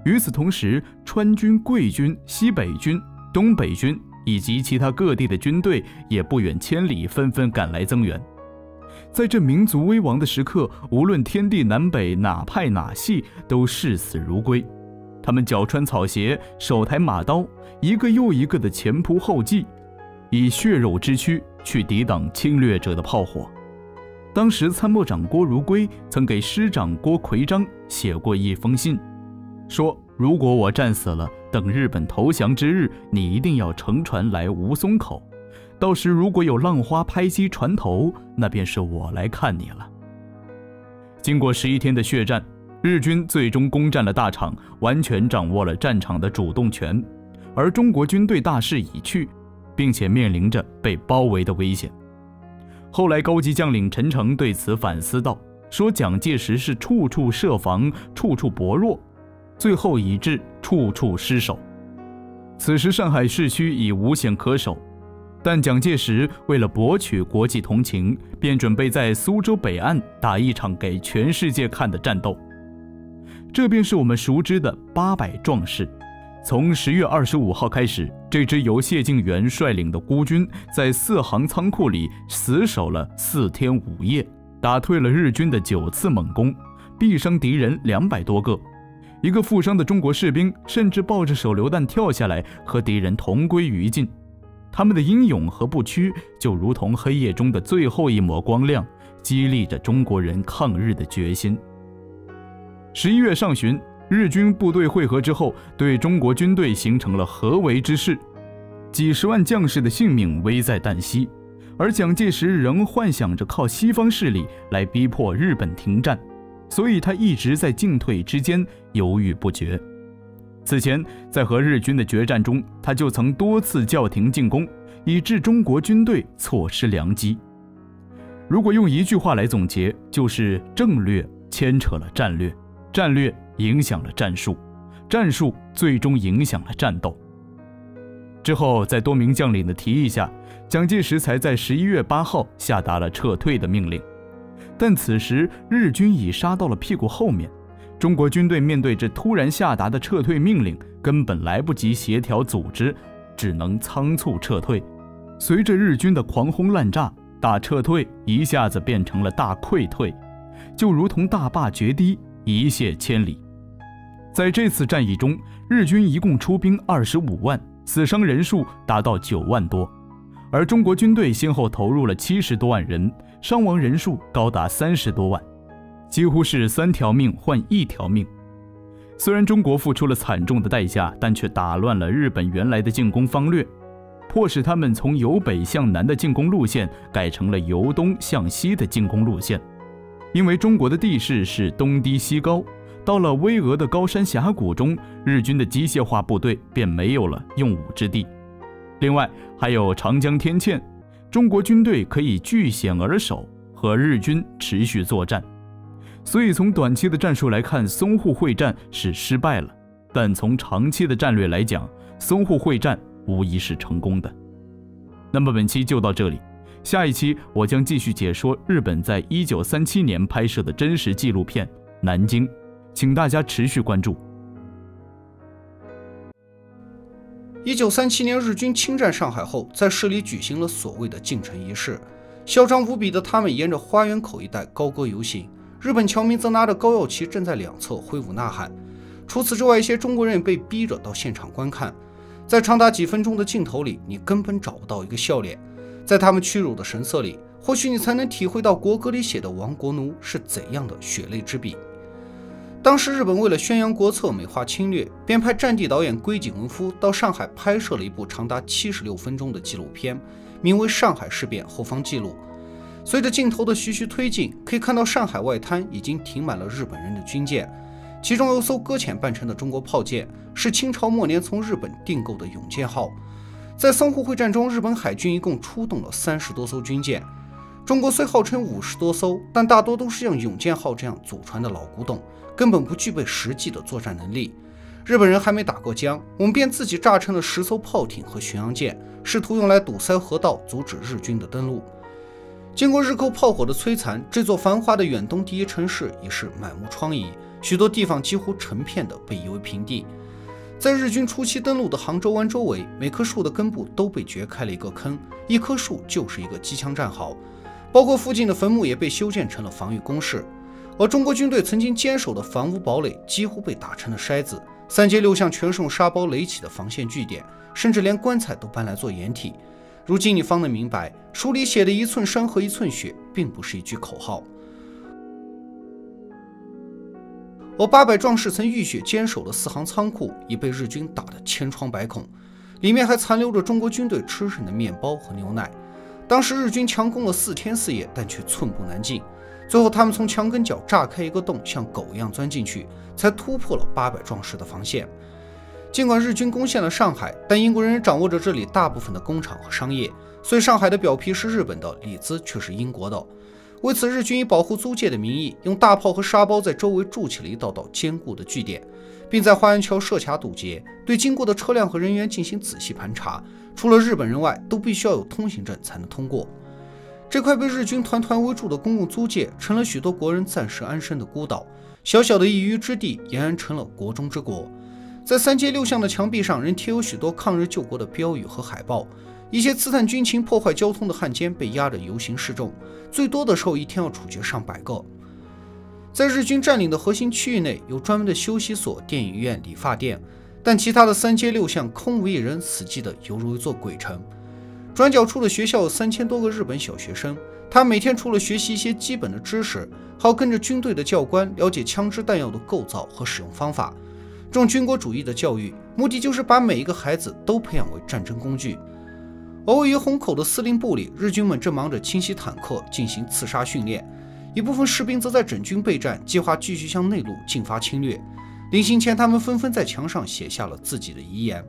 与此同时，川军、桂军、西北军、东北军以及其他各地的军队也不远千里，纷纷赶来增援。在这民族危亡的时刻，无论天地南北，哪派哪系，都视死如归。他们脚穿草鞋，手抬马刀，一个又一个的前仆后继，以血肉之躯去抵挡侵略者的炮火。当时参谋长郭如圭曾给师长郭奎章写过一封信，说如果我战死了，等日本投降之日，你一定要乘船来吴淞口，到时如果有浪花拍击船头，那便是我来看你了。经过11天的血战，日军最终攻占了大厂，完全掌握了战场的主动权，而中国军队大势已去，并且面临着被包围的危险。后来高级将领陈诚对此反思道，说蒋介石是处处设防，处处薄弱，最后以致处处失守。此时上海市区已无险可守，但蒋介石为了博取国际同情，便准备在苏州北岸打一场给全世界看的战斗。这便是我们熟知的800壮士。从10月25号开始，这支由谢晋元率领的孤军在4行仓库里死守了4天5夜，打退了日军的9次猛攻，毙伤敌人200多个。一个负伤的中国士兵甚至抱着手榴弹跳下来，和敌人同归于尽。他们的英勇和不屈，就如同黑夜中的最后一抹光亮，激励着中国人抗日的决心。11月上旬，日军部队会合之后，对中国军队形成了合围之势，几十万将士的性命危在旦夕，而蒋介石仍幻想着靠西方势力来逼迫日本停战，所以他一直在进退之间犹豫不决。此前在和日军的决战中，他就曾多次叫停进攻，以致中国军队错失良机。如果用一句话来总结，就是政略牵扯了战略，战略影响了战术，战术最终影响了战斗。之后在多名将领的提议下，蒋介石才在11月8号下达了撤退的命令。但此时日军已杀到了屁股后面，中国军队面对着突然下达的撤退命令，根本来不及协调组织，只能仓促撤退。随着日军的狂轰滥炸，大撤退一下子变成了大溃退，就如同大坝决堤，一泻千里。在这次战役中，日军一共出兵25万，死伤人数达到9万多，而中国军队先后投入了70多万人，伤亡人数高达30多万，几乎是3条命换1条命。虽然中国付出了惨重的代价，但却打乱了日本原来的进攻方略。迫使他们从由北向南的进攻路线改成了由东向西的进攻路线。因为中国的地势是东低西高，到了巍峨的高山峡谷中，日军的机械化部队便没有了用武之地。另外还有长江天堑，中国军队可以据险而守，和日军持续作战。所以从短期的战术来看，淞沪会战是失败了，但从长期的战略来讲，淞沪会战无疑是成功的。那么本期就到这里，下一期我将继续解说日本在1937年拍摄的真实纪录片《南京》，请大家持续关注。1937年日军侵占上海后，在市里举行了所谓的进城仪式，嚣张无比的他们沿着花园口一带高歌游行，日本侨民则拿着高耀旗站在两侧挥舞呐喊。除此之外，一些中国人也被逼着到现场观看。在长达几分钟的镜头里，你根本找不到一个笑脸。在他们屈辱的神色里，或许你才能体会到国歌里写的亡国奴是怎样的血泪之笔。当时日本为了宣扬国策、美化侵略，便派战地导演龟井文夫到上海拍摄了一部长达76分钟的纪录片，名为《上海事变后方记录》。随着镜头的徐徐推进，可以看到上海外滩已经停满了日本人的军舰，其中有艘搁浅半沉的中国炮舰，是清朝末年从日本订购的永健号。在淞沪会战中，日本海军一共出动了30多艘军舰。中国虽号称50多艘，但大多都是像永健号这样祖传的老古董，根本不具备实际的作战能力。日本人还没打过江，我们便自己炸成了10艘炮艇和巡洋舰，试图用来堵塞河道，阻止日军的登陆。经过日寇炮火的摧残，这座繁华的远东第一城市已是满目疮痍，许多地方几乎成片的被夷为平地。在日军初期登陆的杭州湾周围，每棵树的根部都被掘开了一个坑，一棵树就是一个机枪战壕，包括附近的坟墓也被修建成了防御工事。而中国军队曾经坚守的房屋堡垒几乎被打成了筛子，3街6巷全是用沙包垒起的防线据点，甚至连棺材都搬来做掩体。如今你方能明白，书里写的1寸山和1寸血并不是一句口号。而800壮士曾浴血坚守的4行仓库已被日军打得千疮百孔，里面还残留着中国军队吃剩的面包和牛奶。当时日军强攻了4天4夜，但却寸步难进。最后他们从墙根角炸开一个洞，像狗一样钻进去，才突破了800壮士的防线。尽管日军攻陷了上海，但英国人掌握着这里大部分的工厂和商业，所以上海的表皮是日本的，里子却是英国的。为此，日军以保护租界的名义，用大炮和沙包在周围筑起了一道道坚固的据点，并在花园桥设卡堵截，对经过的车辆和人员进行仔细盘查，除了日本人外，都必须要有通行证才能通过。这块被日军团团围住的公共租界，成了许多国人暂时安身的孤岛。小小的一隅之地，俨然成了国中之国。在3街6巷的墙壁上，仍贴有许多抗日救国的标语和海报。一些刺探军情、破坏交通的汉奸被押着游行示众，最多的时候一天要处决上百个。在日军占领的核心区域内，有专门的休息所、电影院、理发店，但其他的3街6巷空无一人，死寂的犹如一座鬼城。转角处的学校有3000多个日本小学生，他们每天除了学习一些基本的知识，还要跟着军队的教官了解枪支弹药的构造和使用方法。这种军国主义的教育，目的就是把每一个孩子都培养为战争工具。而位于虹口的司令部里，日军们正忙着清洗坦克，进行刺杀训练。一部分士兵则在整军备战，计划继续向内陆进发侵略。临行前，他们纷纷在墙上写下了自己的遗言。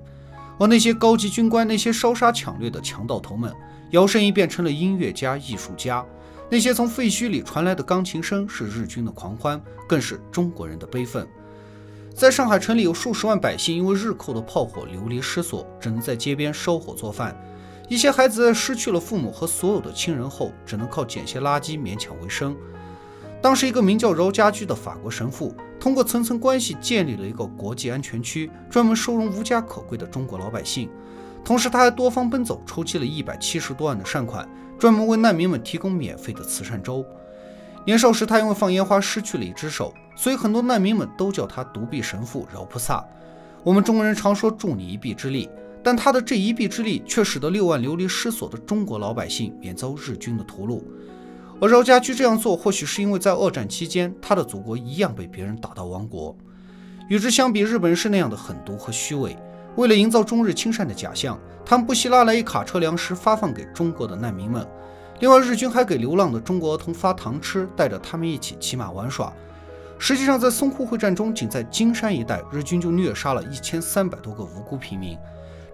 而那些高级军官，那些烧杀抢掠的强盗头们，摇身一变成了音乐家、艺术家。那些从废墟里传来的钢琴声，是日军的狂欢，更是中国人的悲愤。在上海城里，有数十万百姓因为日寇的炮火流离失所，只能在街边烧火做饭。一些孩子在失去了父母和所有的亲人后，只能靠捡些垃圾勉强为生。当时一个名叫饶家驹的法国神父，通过层层关系建立了一个国际安全区，专门收容无家可归的中国老百姓。同时他还多方奔走，筹集了170多万的善款，专门为难民们提供免费的慈善粥。年少时他因为放烟花失去了一只手，所以很多难民们都叫他独臂神父饶菩萨。我们中国人常说助你一臂之力，但他的这一臂之力却使得6万流离失所的中国老百姓免遭日军的屠戮。而饶家驹这样做，或许是因为在二战期间，他的祖国一样被别人打到亡国。与之相比，日本人是那样的狠毒和虚伪。为了营造中日亲善的假象，他们不惜拉来一卡车粮食发放给中国的难民们。另外，日军还给流浪的中国儿童发糖吃，带着他们一起骑马玩耍。实际上，在淞沪会战中，仅在金山一带，日军就虐杀了1300多个无辜平民。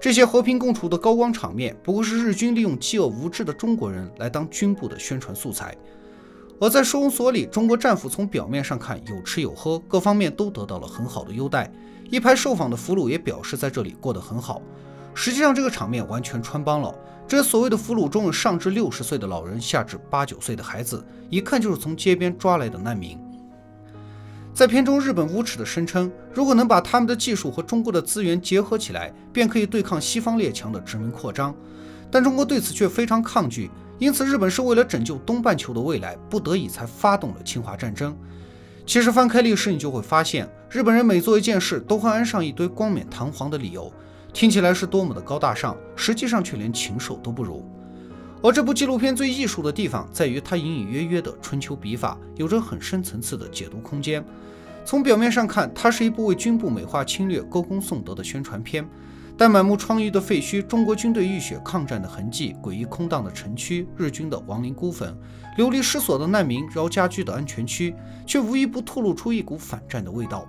这些和平共处的高光场面，不过是日军利用饥饿无知的中国人来当军部的宣传素材。而在收容所里，中国战俘从表面上看有吃有喝，各方面都得到了很好的优待。一排受访的俘虏也表示在这里过得很好。实际上，这个场面完全穿帮了。这所谓的俘虏中有上至60岁的老人，下至8、9岁的孩子，一看就是从街边抓来的难民。在片中，日本无耻地声称，如果能把他们的技术和中国的资源结合起来，便可以对抗西方列强的殖民扩张。但中国对此却非常抗拒，因此日本是为了拯救东半球的未来，不得已才发动了侵华战争。其实翻开历史，你就会发现，日本人每做一件事都会安上一堆冠冕堂皇的理由，听起来是多么的高大上，实际上却连禽兽都不如。而这部纪录片最艺术的地方在于它隐隐约约的春秋笔法，有着很深层次的解读空间。从表面上看，它是一部为军部美化侵略、歌功颂德的宣传片，但满目疮痍的废墟、中国军队浴血抗战的痕迹、诡异空荡的城区、日军的亡灵孤坟、流离失所的难民、绕家居的安全区，却无一不透露出一股反战的味道。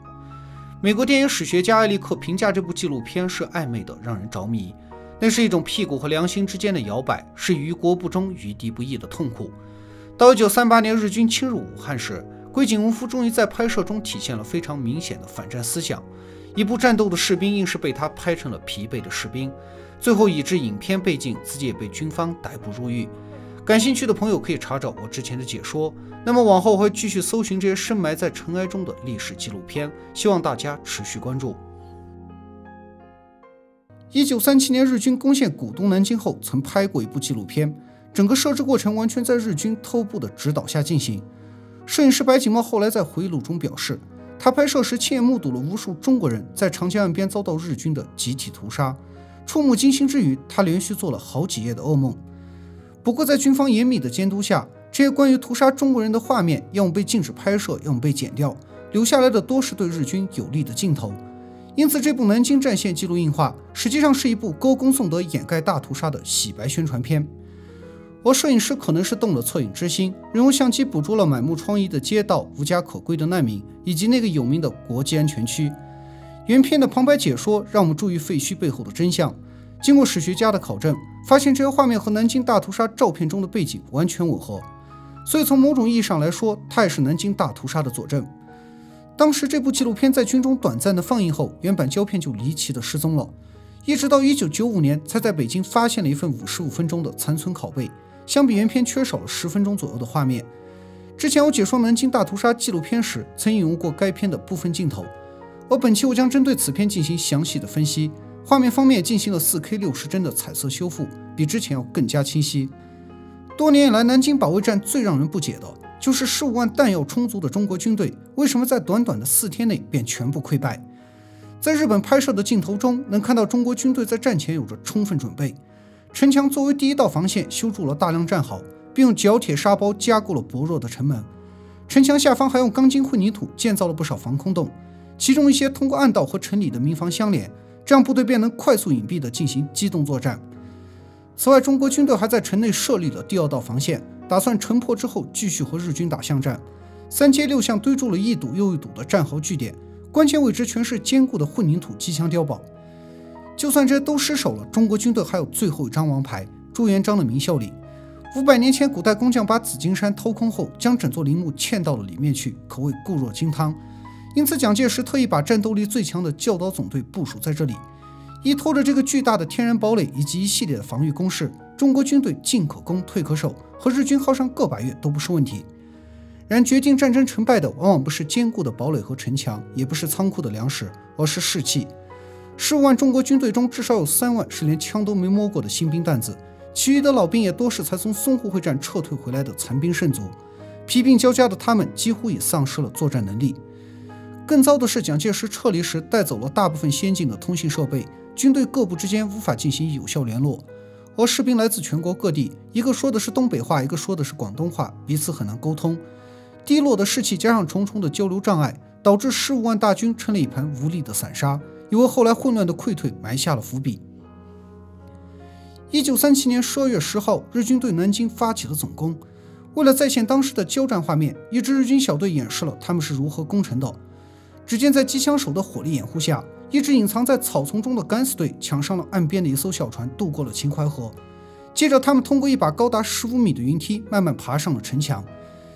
美国电影史学家艾利克评价这部纪录片是暧昧的，让人着迷。那是一种屁股和良心之间的摇摆，是于国不忠、于敌不义的痛苦。到1938年日军侵入武汉时，龟井文夫终于在拍摄中体现了非常明显的反战思想。一部战斗的士兵硬是被他拍成了疲惫的士兵，最后以致影片被禁，自己也被军方逮捕入狱。感兴趣的朋友可以查找我之前的解说。那么往后会继续搜寻这些深埋在尘埃中的历史纪录片，希望大家持续关注。1937年日军攻陷古东南京后，曾拍过一部纪录片，整个摄制过程完全在日军偷步的指导下进行。摄影师白景茂后来在回忆录中表示，他拍摄时亲眼目睹了无数中国人在长江岸边遭到日军的集体屠杀，触目惊心之余，他连续做了好几夜的噩梦。不过在军方严密的监督下，这些关于屠杀中国人的画面要么被禁止拍摄，要么被剪掉，留下来的多是对日军有利的镜头。因此这部南京战线纪录映画实际上是一部歌功颂德、掩盖大屠杀的洗白宣传片。而摄影师可能是动了恻隐之心，人用相机捕捉了满目疮痍的街道、无家可归的难民，以及那个有名的国际安全区。原片的旁白解说让我们注意废墟背后的真相。经过史学家的考证，发现这些画面和南京大屠杀照片中的背景完全吻合，所以从某种意义上来说，它也是南京大屠杀的佐证。当时这部纪录片在军中短暂的放映后，原版胶片就离奇的失踪了，一直到1995年才在北京发现了一份55分钟的残存拷贝，相比原片缺少了10分钟左右的画面。之前我解说南京大屠杀纪录片时曾引用过该片的部分镜头，而本期我将针对此片进行详细的分析，画面方面进行了 4K 60帧的彩色修复，比之前要更加清晰。多年以来，南京保卫战最让人不解的就是15万弹药充足的中国军队为什么在短短的4天内便全部溃败。在日本拍摄的镜头中，能看到中国军队在战前有着充分准备，城墙作为第一道防线修筑了大量战壕，并用角铁沙包加固了薄弱的城门。城墙下方还用钢筋混凝土建造了不少防空洞，其中一些通过暗道和城里的民房相连，这样部队便能快速隐蔽地进行机动作战。此外，中国军队还在城内设立了第2道防线，打算城破之后继续和日军打巷战。3街6巷堆筑了一堵又一堵的战壕据点，关键位置全是坚固的混凝土机枪碉堡。就算这都失守了，中国军队还有最后一张王牌——朱元璋的明孝陵。500年前，古代工匠把紫金山掏空后，将整座陵墓嵌到了里面去，可谓固若金汤。因此，蒋介石特意把战斗力最强的教导总队部署在这里。依托着这个巨大的天然堡垒以及一系列的防御工事，中国军队进可攻，退可守，和日军耗上个把月都不是问题。然决定战争成败的往往不是坚固的堡垒和城墙，也不是仓库的粮食，而是士气。15万中国军队中至少有3万是连枪都没摸过的新兵蛋子，其余的老兵也多是才从淞沪会战撤退回来的残兵剩卒。疲病交加的他们几乎已丧失了作战能力。更糟的是，蒋介石撤离时带走了大部分先进的通信设备，军队各部之间无法进行有效联络，而士兵来自全国各地，一个说的是东北话，一个说的是广东话，彼此很难沟通。低落的士气加上重重的交流障碍，导致15万大军成了一盘无力的散沙，也为后来混乱的溃退埋下了伏笔。1937年12月10号，日军对南京发起了总攻。为了再现当时的交战画面，一支日军小队演示了他们是如何攻城的。只见在机枪手的火力掩护下，一支隐藏在草丛中的敢死队抢上了岸边的一艘小船，渡过了秦淮河。接着他们通过一把高达15米的云梯慢慢爬上了城墙。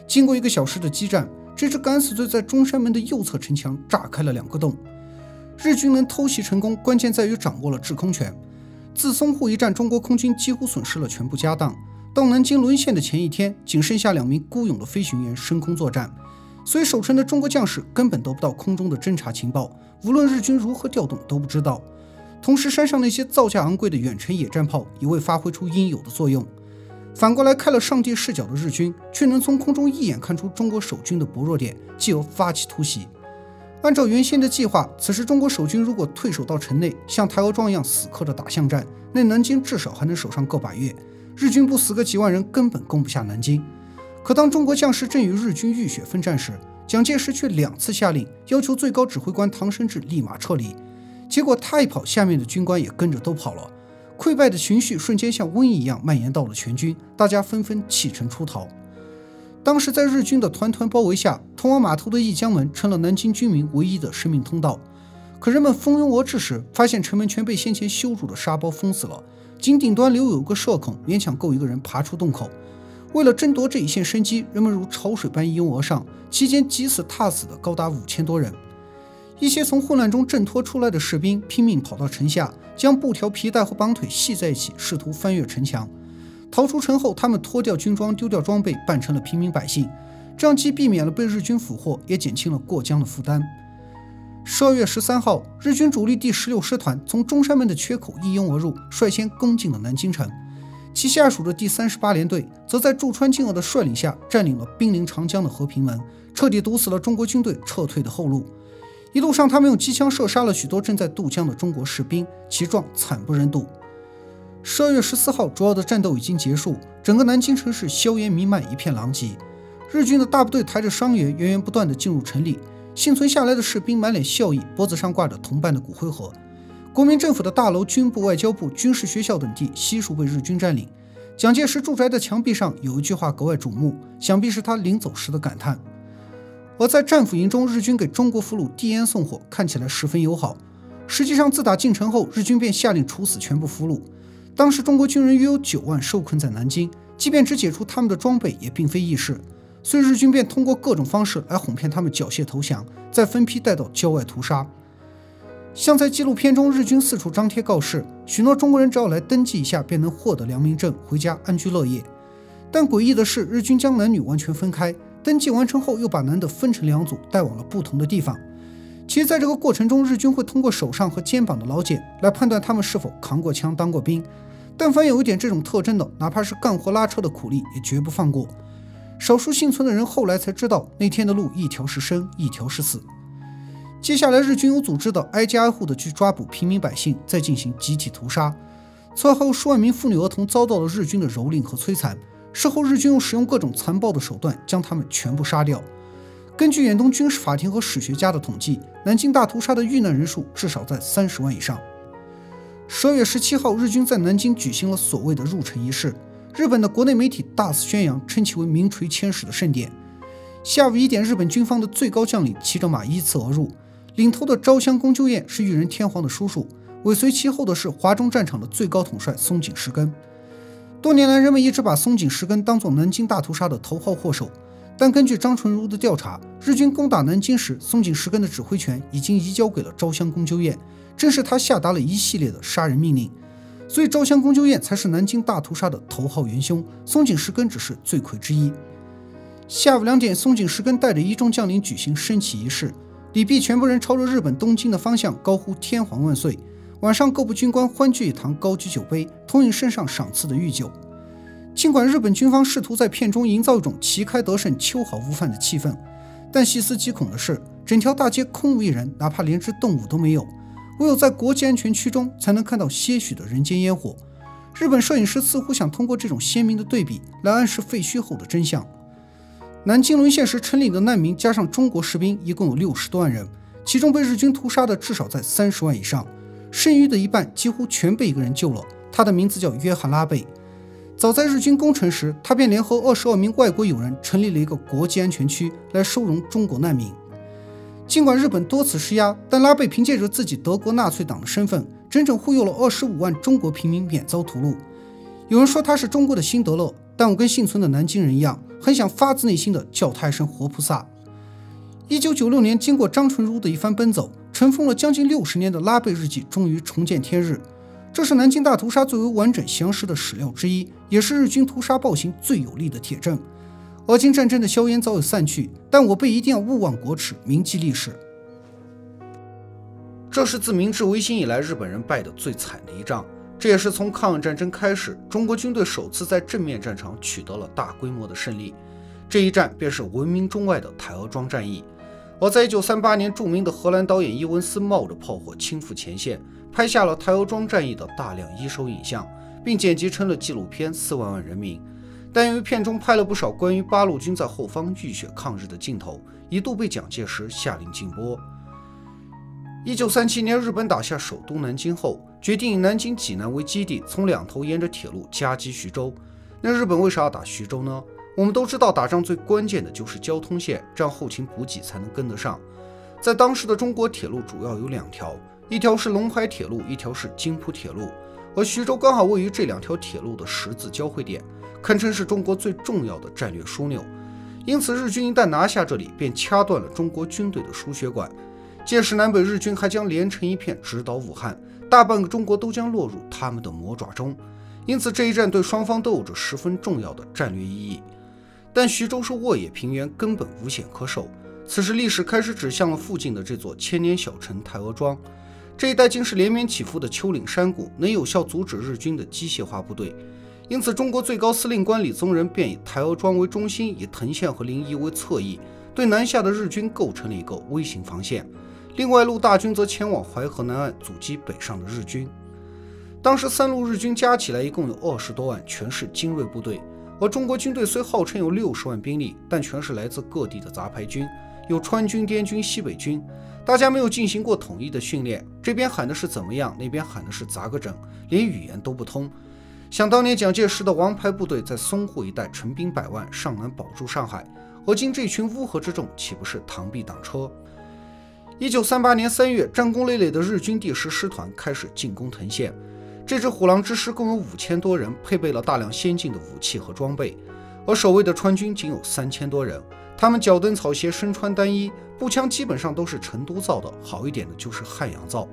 经过1个小时的激战，这支敢死队在中山门的右侧城墙炸开了2个洞。日军能偷袭成功，关键在于掌握了制空权。自淞沪一战，中国空军几乎损失了全部家当。到南京沦陷的前一天，仅剩下2名孤勇的飞行员升空作战，所以守城的中国将士根本得不到空中的侦察情报，无论日军如何调动都不知道。同时，山上那些造价昂贵的远程野战炮也未发挥出应有的作用。反过来，开了上帝视角的日军却能从空中一眼看出中国守军的薄弱点，继而发起突袭。按照原先的计划，此时中国守军如果退守到城内，像台儿庄一样死磕着打巷战，那南京至少还能守上个把月。日军不死个几万人，根本攻不下南京。可当中国将士正与日军浴血奋战时，蒋介石却2次下令，要求最高指挥官唐生智立马撤离。结果他一跑，下面的军官也跟着都跑了。溃败的情绪瞬间像瘟疫一样蔓延到了全军，大家纷纷弃城出逃。当时在日军的团团包围下，通往码头的驿江门成了南京军民唯一的生命通道。可人们蜂拥而至时，发现城门全被先前修筑的沙包封死了，仅顶端留有个射孔，勉强够一个人爬出洞口。为了争夺这一线生机，人们如潮水般一拥而上，期间急死踏死的高达5000多人。一些从混乱中挣脱出来的士兵拼命跑到城下，将布条、皮带和绑腿系在一起，试图翻越城墙。逃出城后，他们脱掉军装，丢掉装备，扮成了平民百姓，这样既避免了被日军俘获，也减轻了过江的负担。12月13号，日军主力第16师团从中山门的缺口一拥而入，率先攻进了南京城。其下属的第38联队则在驻川敬二的率领下，占领了兵临长江的和平门，彻底堵死了中国军队撤退的后路。一路上，他们用机枪射杀了许多正在渡江的中国士兵，其状惨不忍睹。12月14号，主要的战斗已经结束，整个南京城市硝烟弥漫，一片狼藉。日军的大部队抬着伤员源源不断地进入城里，幸存下来的士兵满脸笑意，脖子上挂着同伴的骨灰盒。国民政府的大楼、军部、外交部、军事学校等地悉数被日军占领。蒋介石住宅的墙壁上有一句话格外瞩目，想必是他临走时的感叹。而在战俘营中，日军给中国俘虏递烟送火，看起来十分友好。实际上，自打进城后，日军便下令处死全部俘虏。当时中国军人约有9万受困在南京，即便只解除他们的装备，也并非易事。所以日军便通过各种方式来哄骗他们缴械投降，再分批带到郊外屠杀。像在纪录片中，日军四处张贴告示，许诺中国人只要来登记一下，便能获得良民证，回家安居乐业。但诡异的是，日军将男女完全分开，登记完成后又把男的分成2组，带往了不同的地方。其实在这个过程中，日军会通过手上和肩膀的老茧来判断他们是否扛过枪、当过兵。但凡有一点这种特征的，哪怕是干活拉车的苦力，也绝不放过。少数幸存的人后来才知道，那天的路一条是生，一条是死。接下来，日军有组织的挨家挨户的去抓捕平民百姓，再进行集体屠杀。此后还有数万名妇女儿童遭到了日军的蹂躏和摧残。事后，日军又使用各种残暴的手段将他们全部杀掉。根据远东军事法庭和史学家的统计，南京大屠杀的遇难人数至少在30万以上。12月17号，日军在南京举行了所谓的入城仪式。日本的国内媒体大肆宣扬，称其为名垂千史的盛典。下午1点，日本军方的最高将领骑着马依次而入，领头的昭襄宫鸠彦是裕仁天皇的叔叔，尾随其后的是华中战场的最高统帅松井石根。多年来，人们一直把松井石根当作南京大屠杀的头号祸首，但根据张纯如的调查，日军攻打南京时，松井石根的指挥权已经移交给了昭襄宫鸠彦，正是他下达了一系列的杀人命令。所以昭襄宫鸠彦才是南京大屠杀的头号元凶，松井石根只是罪魁之一。下午2点，松井石根带着一众将领举行升旗仪式，礼毕，全部人朝着日本东京的方向高呼天皇万岁。晚上，各部军官欢聚一堂，高举酒杯，同饮圣上赏赐的御酒。尽管日本军方试图在片中营造一种旗开得胜、秋毫无犯的气氛，但细思极恐的是，整条大街空无一人，哪怕连只动物都没有。唯有在国际安全区中，才能看到些许的人间烟火。日本摄影师似乎想通过这种鲜明的对比来暗示废墟后的真相。南京沦陷时城里的难民加上中国士兵一共有60多万人，其中被日军屠杀的至少在30万以上，剩余的一半几乎全被一个人救了，他的名字叫约翰·拉贝。早在日军攻城时，他便联合22名外国友人成立了一个国际安全区来收容中国难民。尽管日本多次施压，但拉贝凭借着自己德国纳粹党的身份，整整忽悠了25万中国平民免遭屠戮。有人说他是中国的辛德勒，但我跟幸存的南京人一样，很想发自内心的叫他一声活菩萨。1996年，经过张纯如的一番奔走，尘封了将近60年的拉贝日记终于重见天日。这是南京大屠杀最为完整详实的史料之一，也是日军屠杀暴行最有力的铁证。俄金战争的硝烟早已散去，但我辈一定要勿忘国耻，铭记历史。这是自明治维新以来日本人败得最惨的一仗，这也是从抗日战争开始，中国军队首次在正面战场取得了大规模的胜利。这一战便是闻名中外的台儿庄战役。而在1938年，著名的荷兰导演伊文斯冒着炮火亲赴前线，拍下了台儿庄战役的大量一手影像，并剪辑成了纪录片《4万万人民》。但由于片中拍了不少关于八路军在后方浴血抗日的镜头，一度被蒋介石下令禁播。1937年，日本打下首都南京后，决定以南京济南为基地，从两头沿着铁路夹击徐州。那日本为啥要打徐州呢？我们都知道，打仗最关键的就是交通线，这样后勤补给才能跟得上。在当时的中国，铁路主要有2条，一条是陇海铁路，一条是京浦铁路，而徐州刚好位于这2条铁路的十字交汇点，堪称是中国最重要的战略枢纽。因此，日军一旦拿下这里，便掐断了中国军队的输血管。届时，南北日军还将连成一片直捣武汉，大半个中国都将落入他们的魔爪中。因此，这一战对双方都有着十分重要的战略意义。但徐州是沃野平原，根本无险可守。此时历史开始指向了附近的这座千年小城台儿庄，这一带竟是连绵起伏的丘陵山谷，能有效阻止日军的机械化部队。因此，中国最高司令官李宗仁便以台儿庄为中心，以藤县和临沂为侧翼，对南下的日军构成了一个微型防线。另外，陆大军则前往淮河南岸阻击北上的日军。当时3路日军加起来一共有20多万，全是精锐部队。而中国军队虽号称有60万兵力，但全是来自各地的杂牌军，有川军、滇军、西北军，大家没有进行过统一的训练，这边喊的是怎么样，那边喊的是咋个整，连语言都不通。想当年蒋介石的王牌部队在淞沪一带陈兵100万，上南保住上海，而今这群乌合之众岂不是螳臂挡车？1938年3月，战功累累的日军第10师团开始进攻藤县。这支虎狼之师共有5000多人，配备了大量先进的武器和装备，而守卫的川军仅有3000多人。他们脚蹬草鞋，身穿单衣，步枪基本上都是成都造的，好一点的就是汉阳造。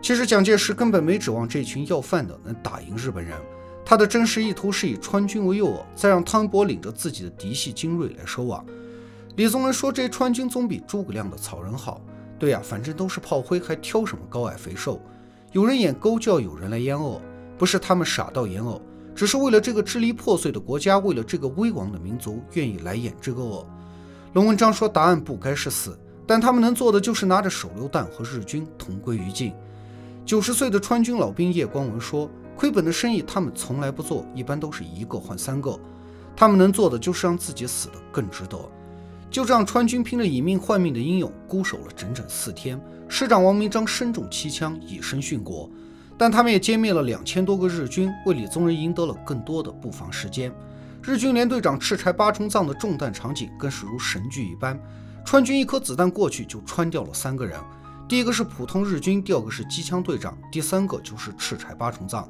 其实蒋介石根本没指望这群要饭的能打赢日本人，他的真实意图是以川军为诱饵，再让汤恩伯领着自己的嫡系精锐来收网。李宗仁说，这川军总比诸葛亮的草人好。对呀，反正都是炮灰，还挑什么高矮肥瘦？有人眼勾，就要有人来淹饵，不是他们傻到淹饵，只是为了这个支离破碎的国家，为了这个危亡的民族，愿意来演这个饵。龙文章说，答案不该是死，但他们能做的就是拿着手榴弹和日军同归于尽。90岁的川军老兵叶光文说，亏本的生意他们从来不做，一般都是1个换3个，他们能做的就是让自己死得更值得。就这样，川军拼了以命换命的英勇，固守了整整4天。师长王明章身中7枪，以身殉国。但他们也歼灭了2000多个日军，为李宗仁赢得了更多的布防时间。日军连队长赤柴八重藏的中弹场景更是如神剧一般，川军1颗子弹过去就穿掉了3个人，第一个是普通日军，第二个是机枪队长，第3个就是赤柴八重藏。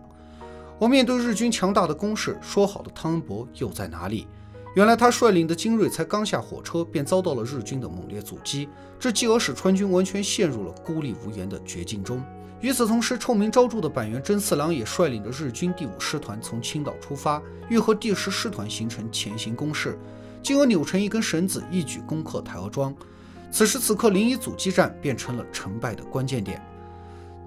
而面对日军强大的攻势，说好的汤恩伯又在哪里？原来他率领的精锐才刚下火车，便遭到了日军的猛烈阻击，这继而使川军完全陷入了孤立无援的绝境中。与此同时，臭名昭著的板垣征四郎也率领着日军第5师团从青岛出发，欲和第10师团形成前行攻势，进而扭成一根绳子，一举攻克台儿庄。此时此刻，临沂阻击战变成了成败的关键点。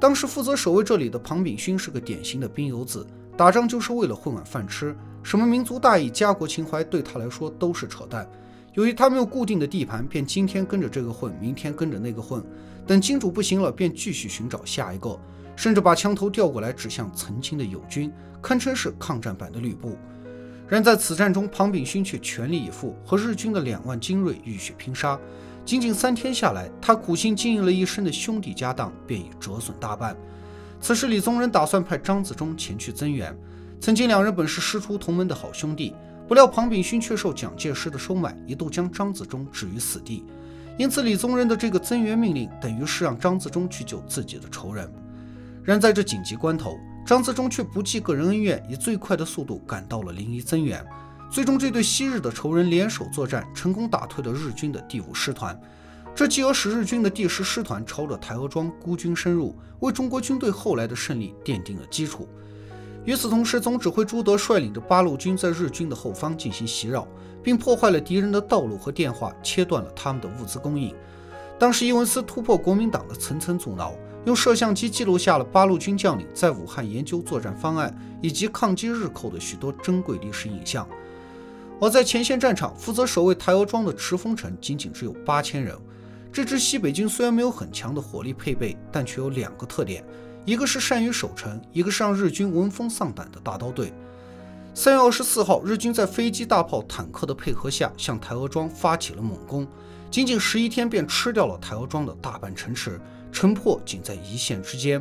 当时负责守卫这里的庞炳勋是个典型的兵油子，打仗就是为了混碗饭吃，什么民族大义、家国情怀对他来说都是扯淡。由于他没有固定的地盘，便今天跟着这个混，明天跟着那个混，等金主不行了，便继续寻找下一个，甚至把枪头调过来指向曾经的友军，堪称是抗战版的吕布。然在此战中，庞炳勋却全力以赴，和日军的2万精锐浴血拼杀，仅仅3天下来，他苦心经营了一生的兄弟家当便已折损大半。此时，李宗仁打算派张自忠前去增援。曾经两人本是师出同门的好兄弟，不料庞炳勋却受蒋介石的收买，一度将张自忠置于死地。因此，李宗仁的这个增援命令等于是让张自忠去救自己的仇人。然在这紧急关头，张自忠却不计个人恩怨，以最快的速度赶到了临沂增援。最终，这对昔日的仇人联手作战，成功打退了日军的第5师团。这继而使日军的第10师团朝着台儿庄孤军深入，为中国军队后来的胜利奠定了基础。与此同时，总指挥朱德率领着8路军在日军的后方进行袭扰，并破坏了敌人的道路和电话，切断了他们的物资供应。当时，伊文斯突破国民党的层层阻挠，用摄像机记录下了8路军将领在武汉研究作战方案以及抗击日寇的许多珍贵历史影像。而在前线战场负责守卫台儿庄的池峰城仅仅只有8000人。这支西北军虽然没有很强的火力配备，但却有2个特点，一个是善于守城，一个是让日军闻风丧胆的大刀队。3月24号，日军在飞机、大炮、坦克的配合下，向台儿庄发起了猛攻，仅仅11天便吃掉了台儿庄的大半城池，城破仅在一线之间。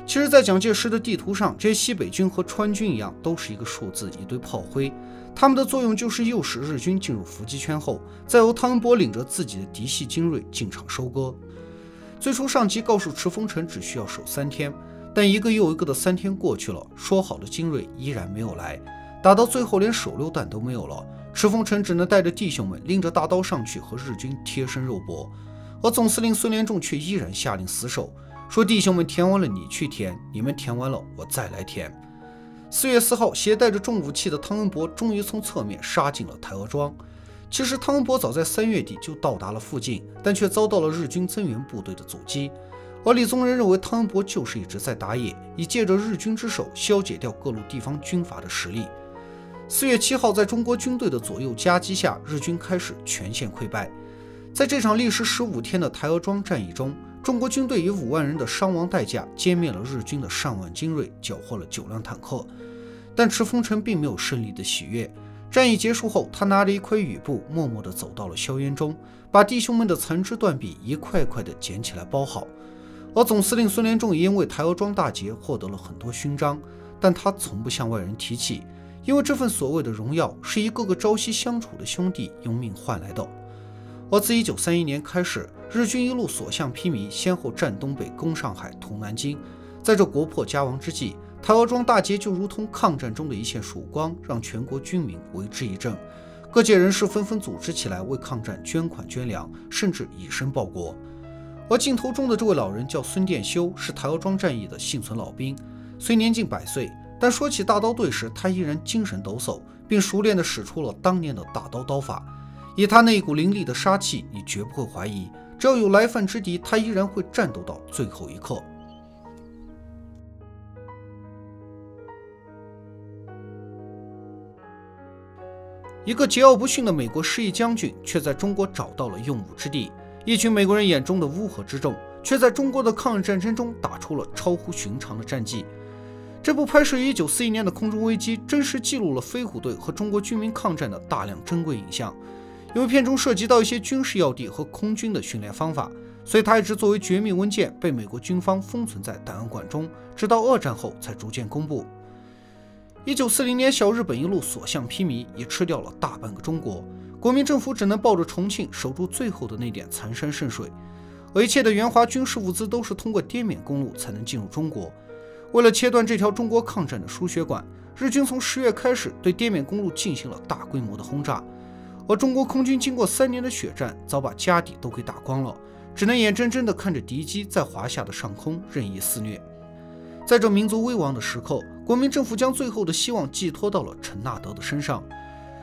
其实，在蒋介石的地图上，这些西北军和川军一样，都是一个数字，一堆炮灰。他们的作用就是诱使日军进入伏击圈后，再由汤恩伯领着自己的嫡系精锐进场收割。最初上级告诉池峰城只需要守3天，但一个又一个的3天过去了，说好的精锐依然没有来，打到最后连手榴弹都没有了，池峰城只能带着弟兄们拎着大刀上去和日军贴身肉搏。而总司令孙连仲却依然下令死守，说弟兄们填完了你去填，你们填完了我再来填。4月4号，携带着重武器的汤恩伯终于从侧面杀进了台儿庄。其实汤恩伯早在3月底就到达了附近，但却遭到了日军增援部队的阻击。而李宗仁认为汤恩伯就是一直在打野，以借着日军之手消解掉各路地方军阀的实力。4月7号，在中国军队的左右夹击下，日军开始全线溃败。在这场历时15天的台儿庄战役中，中国军队以5万人的伤亡代价歼灭了日军的上万精锐，缴获了9辆坦克。但池峰城并没有胜利的喜悦。战役结束后，他拿着一块雨布，默默地走到了硝烟中，把弟兄们的残肢断臂一块块地捡起来包好。而总司令孙连仲也因为台儿庄大捷获得了很多勋章，但他从不向外人提起，因为这份所谓的荣耀是一个个朝夕相处的兄弟用命换来的。而自1931年开始，日军一路所向披靡，先后占东北、攻上海、屠南京。在这国破家亡之际，台儿庄大捷就如同抗战中的一线曙光，让全国军民为之一振。各界人士纷纷组织起来为抗战捐款捐粮，甚至以身报国。而镜头中的这位老人叫孙殿修，是台儿庄战役的幸存老兵。虽年近100岁，但说起大刀队时，他依然精神抖擞，并熟练地使出了当年的大刀刀法。以他那一股凌厉的杀气，你绝不会怀疑，只要有来犯之敌，他依然会战斗到最后一刻。一个桀骜不驯的美国失意将军，却在中国找到了用武之地。一群美国人眼中的乌合之众，却在中国的抗日战争中打出了超乎寻常的战绩。这部拍摄于1941年的空中危机，真实记录了飞虎队和中国军民抗战的大量珍贵影像。因为片中涉及到一些军事要地和空军的训练方法，所以它一直作为绝密文件被美国军方封存在档案馆中，直到2战后才逐渐公布。1940年，小日本一路所向披靡，也吃掉了大半个中国。国民政府只能抱着重庆守住最后的那点残山剩水，而一切的援华军事物资都是通过滇缅公路才能进入中国。为了切断这条中国抗战的输血管，日军从10月开始对滇缅公路进行了大规模的轰炸。而中国空军经过3年的血战，早把家底都给打光了，只能眼睁睁地看着敌机在华夏的上空任意肆虐。在这民族危亡的时刻，国民政府将最后的希望寄托到了陈纳德的身上。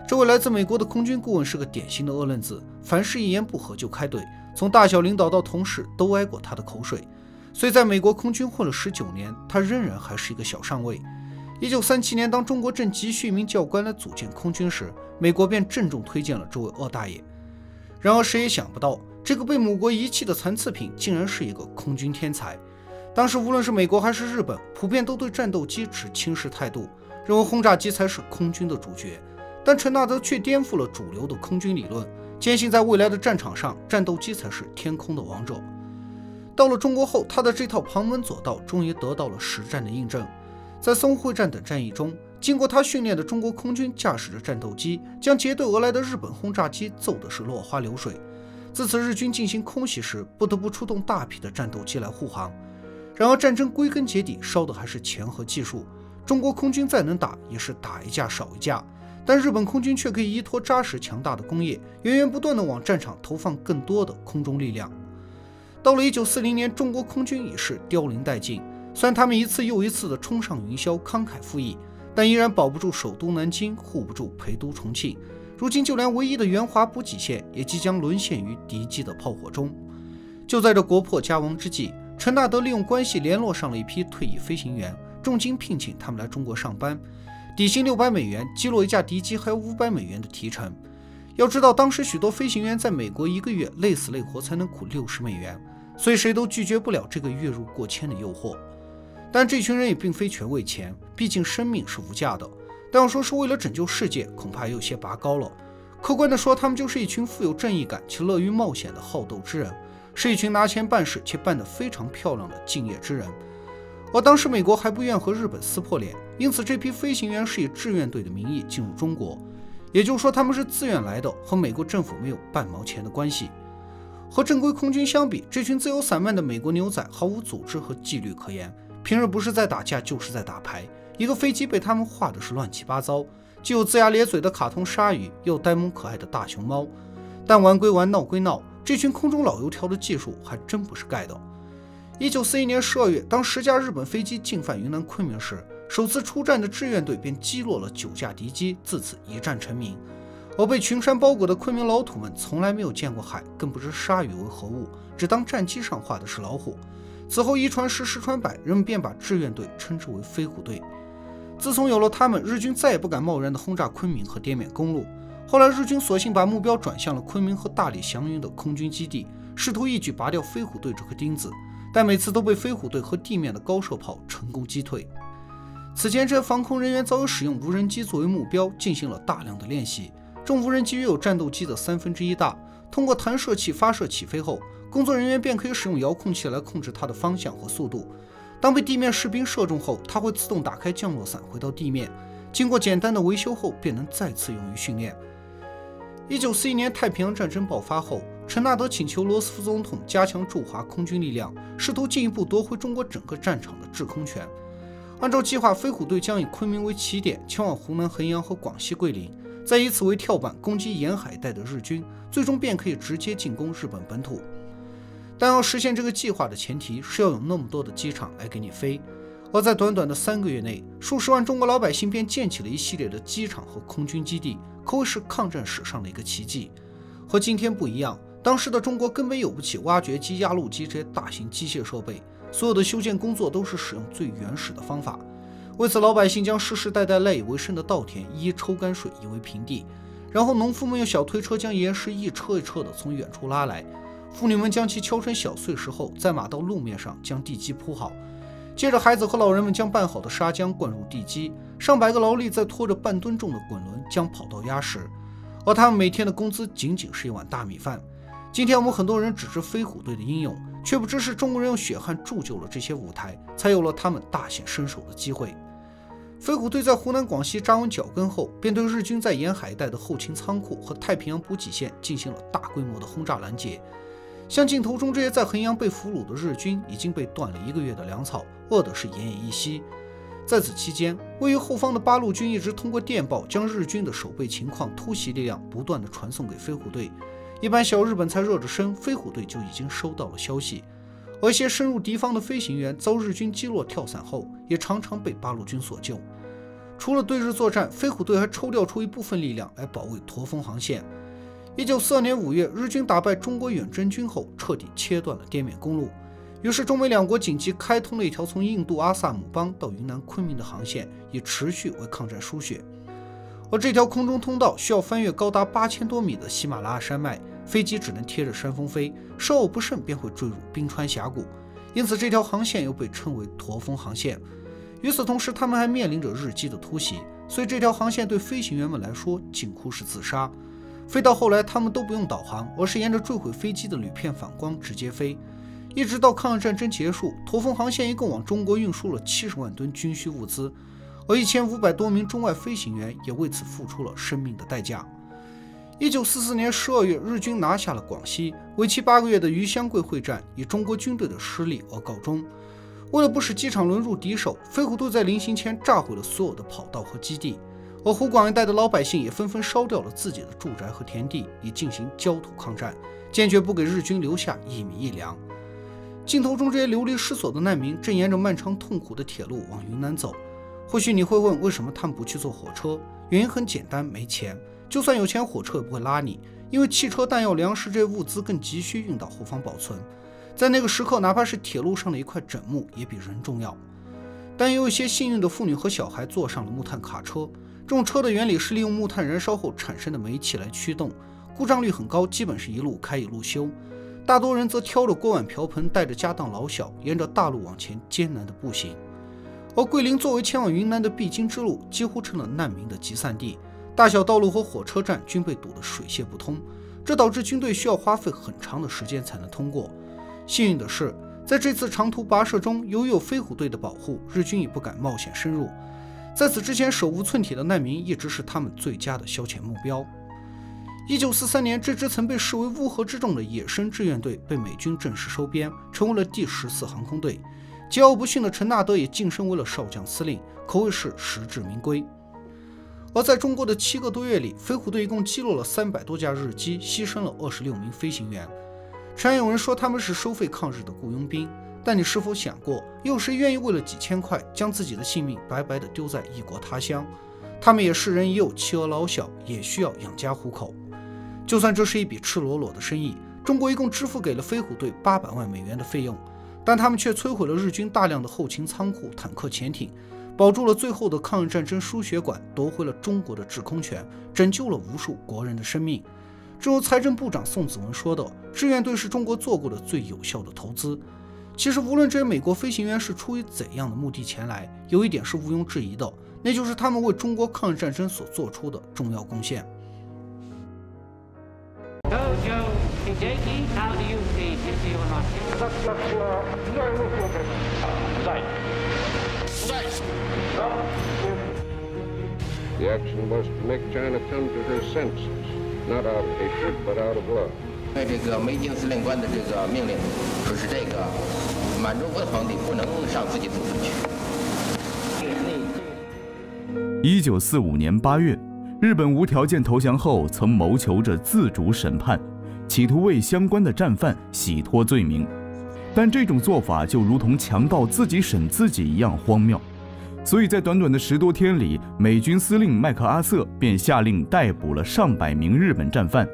这位来自美国的空军顾问是个典型的恶愣子，凡事一言不合就开怼，从大小领导到同事都挨过他的口水。所以在美国空军混了19年，他仍然还是一个小上尉。1937年，当中国正急需一名教官来组建空军时，美国便郑重推荐了这位二大爷。然而谁也想不到，这个被母国遗弃的残次品竟然是一个空军天才。当时无论是美国还是日本，普遍都对战斗机持轻视态度，认为轰炸机才是空军的主角。但陈纳德却颠覆了主流的空军理论，坚信在未来的战场上，战斗机才是天空的王者。到了中国后，他的这套旁门左道终于得到了实战的印证。在淞沪会战等战役中，经过他训练的中国空军驾驶着战斗机，将结队而来的日本轰炸机揍的是落花流水。自此，日军进行空袭时，不得不出动大批的战斗机来护航。然而，战争归根结底烧的还是钱和技术。中国空军再能打，也是打一架少一架。但日本空军却可以依托扎实强大的工业，源源不断地往战场投放更多的空中力量。到了1940年，中国空军已是凋零殆尽。虽然他们一次又一次地冲上云霄，慷慨赴义，但依然保不住首都南京，护不住陪都重庆。如今，就连唯一的援华补给线也即将沦陷于敌机的炮火中。就在这国破家亡之际，陈纳德利用关系联络上了一批退役飞行员，重金聘请他们来中国上班，底薪$600，击落一架敌机还有$500的提成。要知道，当时许多飞行员在美国1个月累死累活才能苦$60，所以谁都拒绝不了这个月入过千的诱惑。但这群人也并非全为钱，毕竟生命是无价的。但要说是为了拯救世界，恐怕有些拔高了。客观地说，他们就是一群富有正义感且乐于冒险的好斗之人，是一群拿钱办事且办得非常漂亮的敬业之人。而当时美国还不愿和日本撕破脸，因此这批飞行员是以志愿队的名义进入中国，也就是说他们是自愿来的，和美国政府没有半毛钱的关系。和正规空军相比，这群自由散漫的美国牛仔毫无组织和纪律可言，平日不是在打架就是在打牌。一个飞机被他们画的是乱七八糟，既有龇牙咧嘴的卡通鲨鱼，又有呆萌可爱的大熊猫。但玩归玩，闹归闹，这群空中老油条的技术还真不是盖的。1941年12月，当10架日本飞机进犯云南昆明时，首次出战的志愿队便击落了9架敌机，自此一战成名。而被群山包裹的昆明老土们从来没有见过海，更不知鲨鱼为何物，只当战机上画的是老虎。此后一传十，十传百，人们便把志愿队称之为飞虎队。自从有了他们，日军再也不敢贸然地轰炸昆明和滇缅公路。后来日军索性把目标转向了昆明和大理祥云的空军基地，试图一举拔掉飞虎队这颗钉子，但每次都被飞虎队和地面的高射炮成功击退。此前，这些防空人员早有使用无人机作为目标，进行了大量的练习。这种无人机约有战斗机的1/3大，通过弹射器发射起飞后，工作人员便可以使用遥控器来控制它的方向和速度。当被地面士兵射中后，它会自动打开降落伞回到地面，经过简单的维修后，便能再次用于训练。1941年太平洋战争爆发后，陈纳德请求罗斯福总统加强驻华空军力量，试图进一步夺回中国整个战场的制空权。按照计划，飞虎队将以昆明为起点，前往湖南衡阳和广西桂林，再以此为跳板攻击沿海带的日军，最终便可以直接进攻日本本土。但要实现这个计划的前提是要有那么多的机场来给你飞，而在短短的3个月内，数十万中国老百姓便建起了一系列的机场和空军基地，可谓是抗战史上的一个奇迹。和今天不一样，当时的中国根本有不起挖掘机、压路机这些大型机械设备，所有的修建工作都是使用最原始的方法。为此，老百姓将世世代代赖以为生的稻田一一抽干水，夷为平地，然后农夫们用小推车将岩石一车一车的从远处拉来，妇女们将其敲成小碎石后，在马道路面上将地基铺好，接着孩子和老人们将拌好的砂浆灌入地基，上百个劳力再拖着半吨重的滚轮将跑道压实，而他们每天的工资仅仅是一碗大米饭。今天我们很多人只知飞虎队的英勇，却不知是中国人用血汗铸就了这些舞台，才有了他们大显身手的机会。飞虎队在湖南、广西扎稳脚跟后，便对日军在沿海一带的后勤仓库和太平洋补给线进行了大规模的轰炸拦截。像镜头中这些在衡阳被俘虏的日军，已经被断了1个月的粮草，饿的是奄奄一息。在此期间，位于后方的八路军一直通过电报将日军的守备情况、突袭力量不断地传送给飞虎队。一般小日本才热着身，飞虎队就已经收到了消息。而一些深入敌方的飞行员遭日军击落跳伞后，也常常被八路军所救。除了对日作战，飞虎队还抽调出一部分力量来保卫驼峰航线。1942年5月，日军打败中国远征军后，彻底切断了滇缅公路，于是中美两国紧急开通了一条从印度阿萨姆邦到云南昆明的航线，以持续为抗战输血。而这条空中通道需要翻越高达8000多米的喜马拉雅山脉，飞机只能贴着山峰飞，稍偶不慎便会坠入冰川峡谷，因此这条航线又被称为驼峰航线。与此同时，他们还面临着日机的突袭，所以这条航线对飞行员们来说近乎是自杀。飞到后来他们都不用导航，而是沿着坠毁飞机的铝片反光直接飞。一直到抗日战争结束，驼峰航线一共往中国运输了70万吨军需物资，而1500多名中外飞行员也为此付出了生命的代价。1944年12月，日军拿下了广西，为期8个月的余湘桂会战以中国军队的失利而告终。为了不使机场沦入敌手，飞虎队在临行前炸毁了所有的跑道和基地，而湖广一带的老百姓也纷纷烧掉了自己的住宅和田地，以进行焦土抗战，坚决不给日军留下一米一粮。镜头中这些流离失所的难民正沿着漫长痛苦的铁路往云南走。或许你会问，为什么他们不去坐火车？原因很简单，没钱。就算有钱，火车也不会拉你，因为汽车、弹药、粮食这些物资更急需运到后方保存。在那个时刻，哪怕是铁路上的一块枕木也比人重要。但也有一些幸运的妇女和小孩坐上了木炭卡车，这种车的原理是利用木炭燃烧后产生的煤气来驱动，故障率很高，基本是一路开一路修。大多人则挑着锅碗瓢盆，带着家当老小，沿着大路往前艰难的步行。而桂林作为前往云南的必经之路，几乎成了难民的集散地，大小道路和火车站均被堵得水泄不通，这导致军队需要花费很长的时间才能通过。幸运的是，在这次长途跋涉中，由于有飞虎队的保护，日军也不敢冒险深入。在此之前，手无寸铁的难民一直是他们最佳的消遣目标。1943年，这支曾被视为乌合之众的野生志愿队被美军正式收编，成为了第14航空队。桀骜不驯的陈纳德也晋升为了少将司令，可谓是实至名归。而在中国的7个多月里，飞虎队一共击落了300多架日机，牺牲了26名飞行员。常有人说他们是收费抗日的雇佣兵，但你是否想过，有谁愿意为了几千块将自己的性命白白地丢在异国他乡？他们也是人，也有妻儿老小，也需要养家糊口。就算这是一笔赤裸裸的生意，中国一共支付给了飞虎队800万美元的费用，但他们却摧毁了日军大量的后勤仓库、坦克、潜艇，保住了最后的抗日战争输血管，夺回了中国的制空权，拯救了无数国人的生命。正如财政部长宋子文说的，志愿队是中国做过的最有效的投资。其实无论这些美国飞行员是出于怎样的目的前来，有一点是毋庸置疑的，那就是他们为中国抗日战争所做出的重要贡献。The action was to make China come to her senses, not out of hatred, but out of love. 因为这个梅津司令官的这个命令，说是这个满洲国的皇帝不能上自己祖坟去。1945年8月，日本无条件投降后，曾谋求着自主审判，企图为相关的战犯洗脱罪名，但这种做法就如同强盗自己审自己一样荒谬。所以在短短的10多天里，美军司令麦克阿瑟便下令逮捕了上百名日本战犯，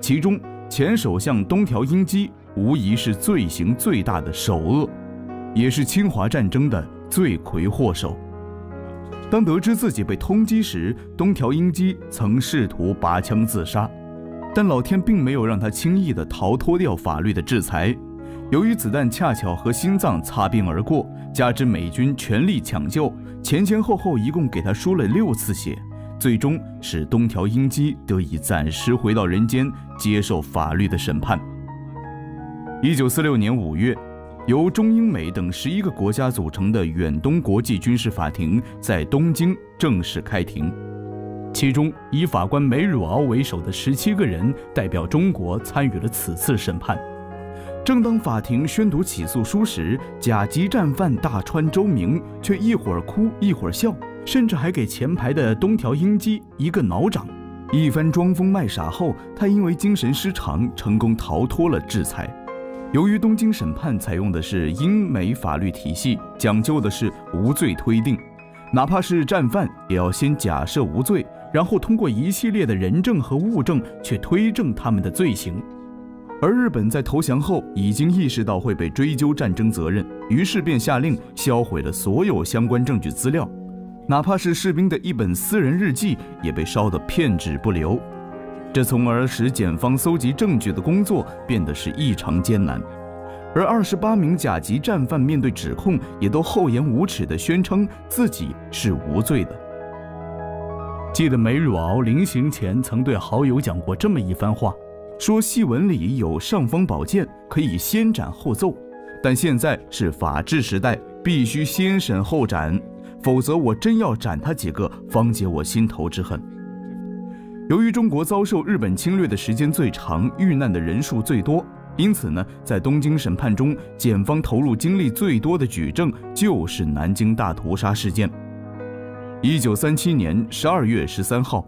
其中前首相东条英机无疑是罪行最大的首恶，也是侵华战争的罪魁祸首。当得知自己被通缉时，东条英机曾试图拔枪自杀，但老天并没有让他轻易地逃脱掉法律的制裁。由于子弹恰巧和心脏擦边而过，加之美军全力抢救，前前后后一共给他输了6次血，最终使东条英机得以暂时回到人间，接受法律的审判。1946年5月，由中英美等11个国家组成的远东国际军事法庭在东京正式开庭，其中以法官梅汝敖为首的17个人代表中国参与了此次审判。正当法庭宣读起诉书时，甲级战犯大川周明却一会儿哭一会儿笑，甚至还给前排的东条英机一个挠掌。一番装疯卖傻后，他因为精神失常成功逃脱了制裁。由于东京审判采用的是英美法律体系，讲究的是无罪推定，哪怕是战犯也要先假设无罪，然后通过一系列的人证和物证去推证他们的罪行。而日本在投降后已经意识到会被追究战争责任，于是便下令销毁了所有相关证据资料，哪怕是士兵的一本私人日记也被烧得片纸不留。这从而使检方搜集证据的工作变得是异常艰难。而28名甲级战犯面对指控，也都厚颜无耻地宣称自己是无罪的。记得梅汝敖临行前曾对好友讲过这么一番话，说戏文里有尚方宝剑，可以先斩后奏，但现在是法治时代，必须先审后斩，否则我真要斩他几个，方解我心头之恨。由于中国遭受日本侵略的时间最长，遇难的人数最多，因此呢，在东京审判中，检方投入精力最多的举证就是南京大屠杀事件。1937年12月13号，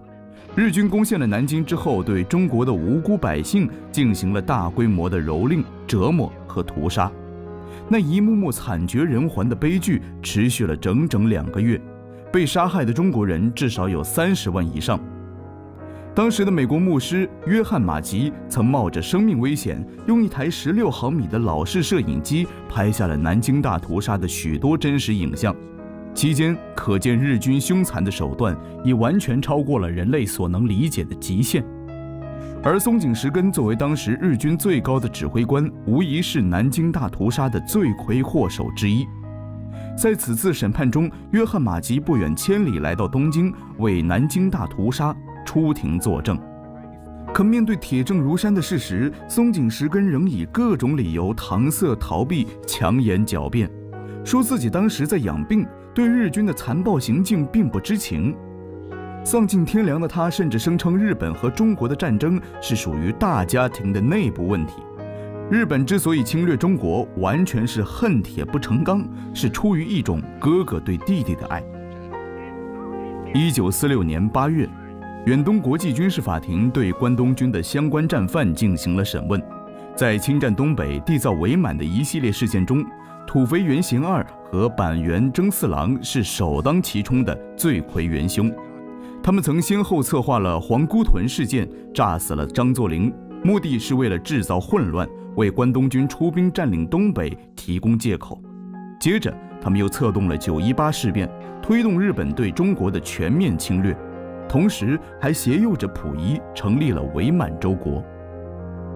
日军攻陷了南京之后，对中国的无辜百姓进行了大规模的蹂躏、折磨和屠杀。那一幕幕惨绝人寰的悲剧持续了整整2个月，被杀害的中国人至少有30万以上。当时的美国牧师约翰·马吉曾冒着生命危险，用一台16毫米的老式摄影机拍下了南京大屠杀的许多真实影像。期间可见日军凶残的手段已完全超过了人类所能理解的极限。而松井石根作为当时日军最高的指挥官，无疑是南京大屠杀的罪魁祸首之一。在此次审判中，约翰·马吉不远千里来到东京，为南京大屠杀出庭作证。可面对铁证如山的事实，松井石根仍以各种理由搪塞逃避，强颜狡辩，说自己当时在养病，对日军的残暴行径并不知情。丧尽天良的他甚至声称日本和中国的战争是属于大家庭的内部问题，日本之所以侵略中国，完全是恨铁不成钢，是出于一种哥哥对弟弟的爱。1946年8月，远东国际军事法庭对关东军的相关战犯进行了审问。在侵占东北、缔造伪满的一系列事件中，土肥原贤二和板垣征四郎是首当其冲的罪魁元凶。他们曾先后策划了皇姑屯事件，炸死了张作霖，目的是为了制造混乱，为关东军出兵占领东北提供借口。接着他们又策动了918事变，推动日本对中国的全面侵略，同时还携诱着溥仪成立了伪满洲国。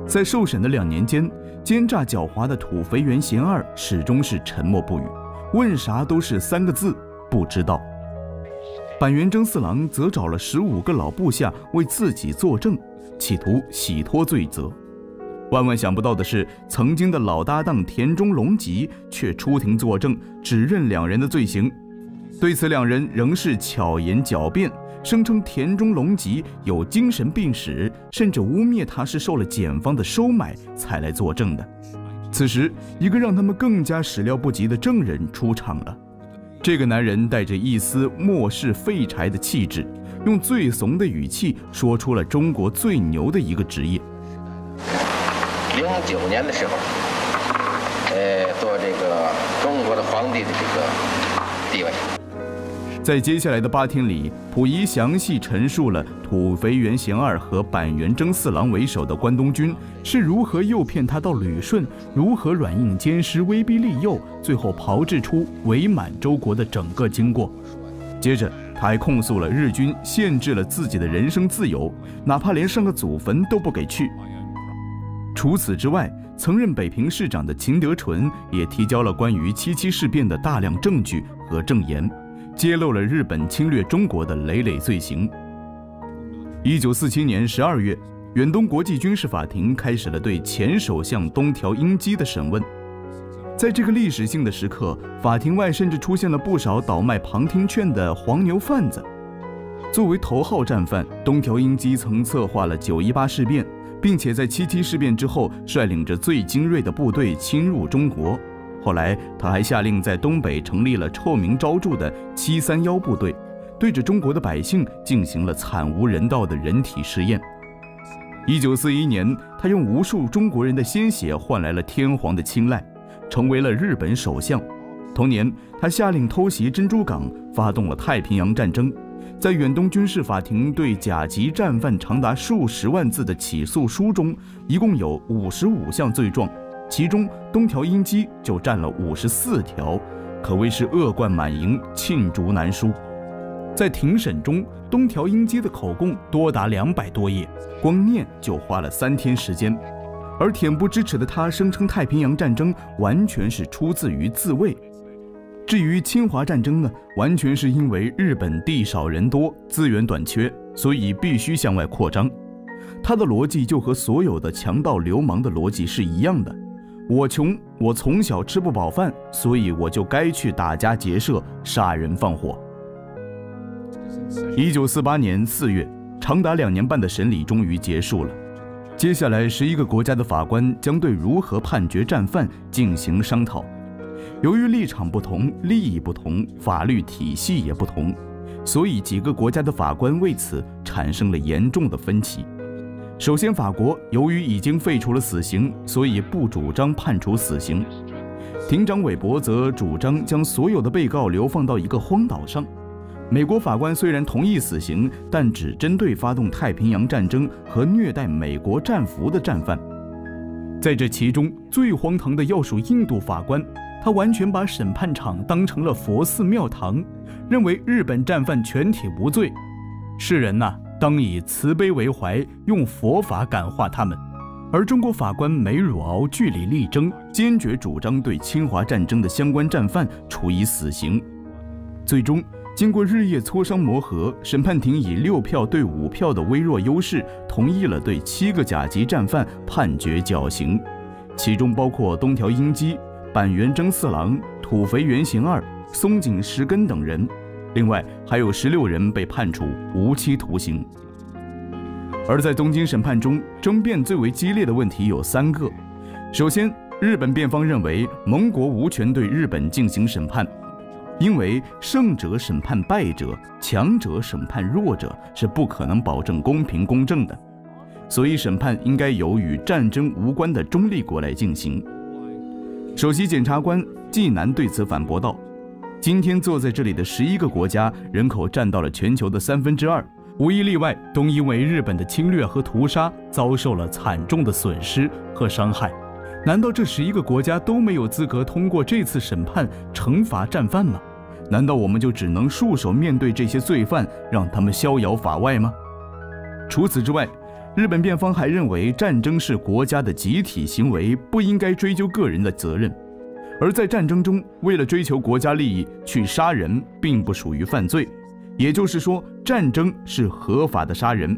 在受审的2年间，奸诈狡猾的土肥原贤二始终是沉默不语，问啥都是3个字：不知道。板垣征四郎则找了15个老部下为自己作证，企图洗脱罪责。万万想不到的是，曾经的老搭档田中隆吉却出庭作证，指认2人的罪行。对此，2人仍是巧言狡辩，声称田中隆吉有精神病史，甚至污蔑他是受了检方的收买才来作证的。此时，一个让他们更加始料不及的证人出场了。这个男人带着一丝末世废柴的气质，用最怂的语气说出了中国最牛的一个职业。09年的时候，做这个中国的皇帝的这个地位。在接下来的8天里，溥仪详细陈述了土肥原贤二和板垣征四郎为首的关东军是如何诱骗他到旅顺，如何软硬兼施、威逼利诱，最后炮制出伪满洲国的整个经过。接着，他还控诉了日军限制了自己的人身自由，哪怕连上个祖坟都不给去。除此之外，曾任北平市长的秦德纯也提交了关于77事变的大量证据和证言，揭露了日本侵略中国的累累罪行。1947年12月，远东国际军事法庭开始了对前首相东条英机的审问。在这个历史性的时刻，法庭外甚至出现了不少倒卖旁听券的黄牛贩子。作为头号战犯，东条英机曾策划了918事变，并且在77事变之后率领着最精锐的部队侵入中国。后来他还下令在东北成立了臭名昭著的731部队，对着中国的百姓进行了惨无人道的人体试验。1941年，他用无数中国人的鲜血换来了天皇的青睐，成为了日本首相。同年，他下令偷袭珍珠港，发动了太平洋战争。在远东军事法庭对甲级战犯长达数十万字的起诉书中，一共有55项罪状，其中东条英机就占了54条，可谓是恶贯满盈，罄竹难书。在庭审中，东条英机的口供多达200多页，光念就花了3天时间。而恬不知耻的他声称太平洋战争完全是出自于自卫。至于侵华战争呢，完全是因为日本地少人多，资源短缺，所以必须向外扩张。他的逻辑就和所有的强盗流氓的逻辑是一样的。我穷，我从小吃不饱饭，所以我就该去打家劫舍，杀人放火。1948年4月，长达2年半的审理终于结束了。接下来11个国家的法官将对如何判决战犯进行商讨。由于立场不同，利益不同，法律体系也不同，所以几个国家的法官为此产生了严重的分歧。首先，法国由于已经废除了死刑，所以不主张判处死刑。庭长韦伯则主张将所有的被告流放到一个荒岛上。美国法官虽然同意死刑，但只针对发动太平洋战争和虐待美国战俘的战犯。在这其中，最荒唐的要数印度法官，他完全把审判场当成了佛寺庙堂，认为日本战犯全体无罪，世人呐，当以慈悲为怀，用佛法感化他们。而中国法官梅汝敖据理力争，坚决主张对侵华战争的相关战犯处以死刑。最终，经过日夜磋商磨合，审判庭以6票对5票的微弱优势，同意了对7个甲级战犯判决绞刑，其中包括东条英机、板垣征四郎、土肥原行二、松井石根等人，另外还有16人被判处无期徒刑。而在东京审判中，争辩最为激烈的问题有3个。首先，日本辩方认为盟国无权对日本进行审判，因为胜者审判败者，强者审判弱者是不可能保证公平公正的，所以审判应该由与战争无关的中立国来进行。首席检察官纪南对此反驳道：今天坐在这里的11个国家，人口占到了全球的2/3，无一例外都因为日本的侵略和屠杀遭受了惨重的损失和伤害。难道这11个国家都没有资格通过这次审判惩罚战犯吗？难道我们就只能束手面对这些罪犯，让他们逍遥法外吗？除此之外，日本辩方还认为战争是国家的集体行为，不应该追究个人的责任。而在战争中，为了追求国家利益去杀人，并不属于犯罪。也就是说，战争是合法的杀人。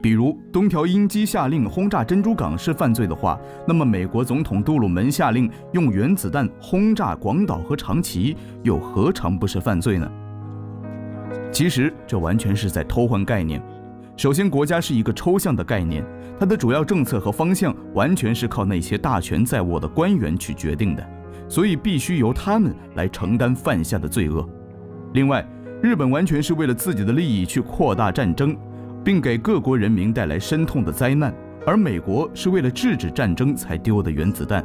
比如东条英机下令轰炸珍珠港是犯罪的话，那么美国总统杜鲁门下令用原子弹轰炸广岛和长崎，又何尝不是犯罪呢？其实这完全是在偷换概念。首先，国家是一个抽象的概念，它的主要政策和方向完全是靠那些大权在握的官员去决定的，所以必须由他们来承担犯下的罪恶。另外，日本完全是为了自己的利益去扩大战争，并给各国人民带来深痛的灾难，而美国是为了制止战争才丢的原子弹。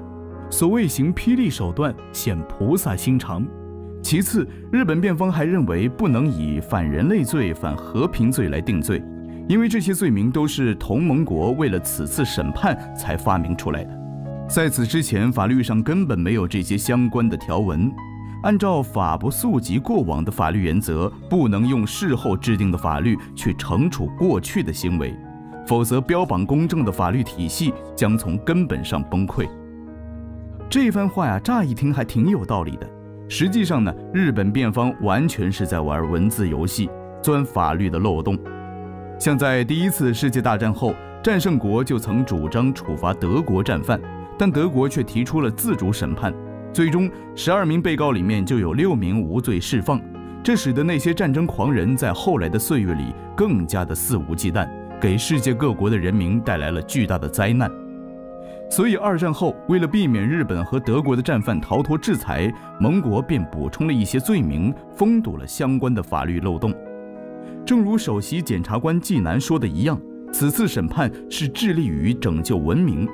所谓行霹雳手段，显菩萨心肠。其次，日本辩方还认为不能以反人类罪、反和平罪来定罪，因为这些罪名都是同盟国为了此次审判才发明出来的，在此之前法律上根本没有这些相关的条文。按照法不溯及过往的法律原则，不能用事后制定的法律去惩处过去的行为，否则标榜公正的法律体系将从根本上崩溃。这番话呀，乍一听还挺有道理的。实际上呢，日本辩方完全是在玩文字游戏，钻法律的漏洞。像在第1次世界大战后，战胜国就曾主张处罚德国战犯，但德国却提出了自主审判。最终12名被告里面就有6名无罪释放，这使得那些战争狂人在后来的岁月里更加的肆无忌惮，给世界各国的人民带来了巨大的灾难。所以2战后，为了避免日本和德国的战犯逃脱制裁，盟国便补充了一些罪名，封堵了相关的法律漏洞。正如首席检察官纪南说的一样，此次审判是致力于拯救文明。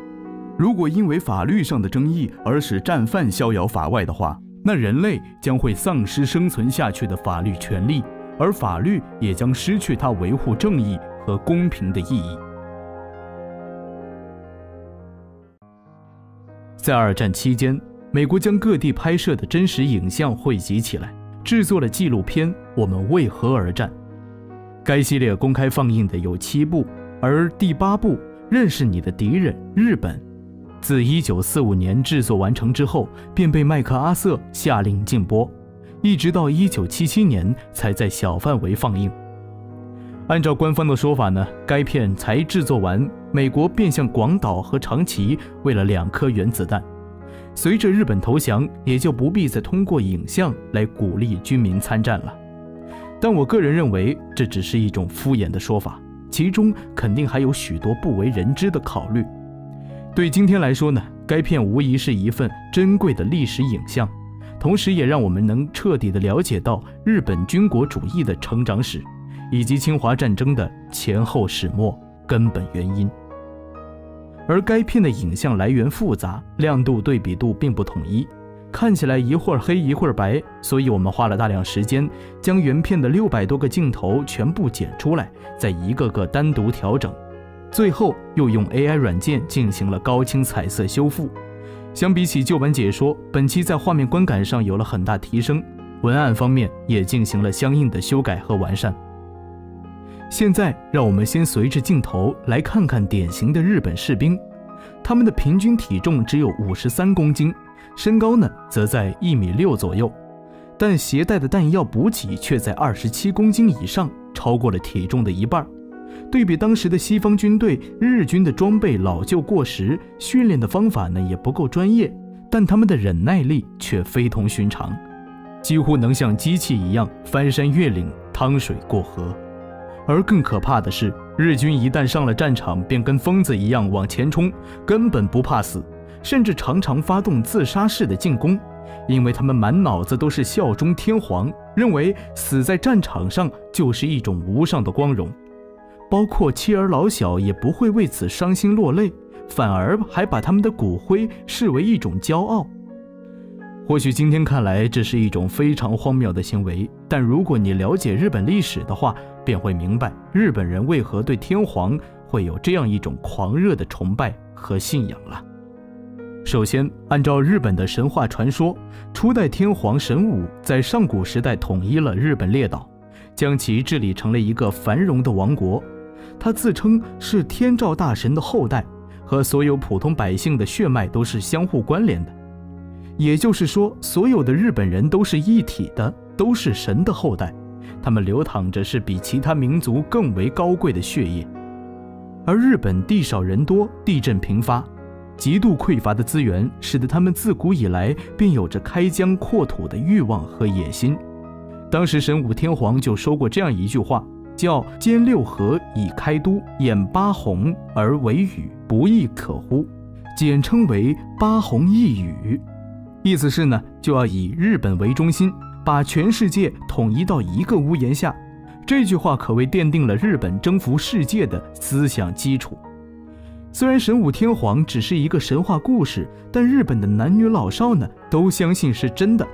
如果因为法律上的争议而使战犯逍遥法外的话，那人类将会丧失生存下去的法律权利，而法律也将失去它维护正义和公平的意义。在2战期间，美国将各地拍摄的真实影像汇集起来，制作了纪录片《我们为何而战》。该系列公开放映的有7部，而第8部《认识你的敌人日本》自1945年制作完成之后，便被麦克阿瑟下令禁播。一直到1977年才在小范围放映。按照官方的说法呢，该片才制作完，美国便向广岛和长崎喂了2颗原子弹。随着日本投降，也就不必再通过影像来鼓励军民参战了。但我个人认为，这只是一种敷衍的说法，其中肯定还有许多不为人知的考虑。对今天来说呢，该片无疑是一份珍贵的历史影像，同时也让我们能彻底地了解到日本军国主义的成长史，以及侵华战争的前后始末根本原因。而该片的影像来源复杂，亮度对比度并不统一，看起来一会儿黑一会儿白，所以我们花了大量时间将原片的600多个镜头全部剪出来，再一个个单独调整，最后又用 AI 软件进行了高清彩色修复。相比起旧版解说，本期在画面观感上有了很大提升，文案方面也进行了相应的修改和完善。现在让我们先随着镜头来看看典型的日本士兵，他们的平均体重只有53公斤，身高呢则在1.6米左右，但携带的弹药补给却在27公斤以上，超过了体重的一半。对比当时的西方军队，日军的装备老旧过时，训练的方法呢也不够专业，但他们的忍耐力却非同寻常，几乎能像机器一样翻山越岭，趟水过河。而更可怕的是，日军一旦上了战场，便跟疯子一样往前冲，根本不怕死，甚至常常发动自杀式的进攻，因为他们满脑子都是效忠天皇，认为死在战场上就是一种无上的光荣。包括妻儿老小也不会为此伤心落泪，反而还把他们的骨灰视为一种骄傲。或许今天看来这是一种非常荒谬的行为，但如果你了解日本历史的话，便会明白日本人为何对天皇会有这样一种狂热的崇拜和信仰了。首先，按照日本的神话传说，初代天皇神武在上古时代统一了日本列岛，将其治理成了一个繁荣的王国。他自称是天照大神的后代，和所有普通百姓的血脉都是相互关联的。也就是说，所有的日本人都是一体的，都是神的后代，他们流淌着是比其他民族更为高贵的血液。而日本地少人多，地震频发，极度匮乏的资源使得他们自古以来便有着开疆扩土的欲望和野心。当时神武天皇就说过这样一句话，叫兼六合以开都，演八鸿而为羽，不亦可乎，简称为八鸿一羽。意思是呢，就要以日本为中心，把全世界统一到一个屋檐下。这句话可谓奠定了日本征服世界的思想基础。虽然神武天皇只是一个神话故事，但日本的男女老少呢都相信是真的，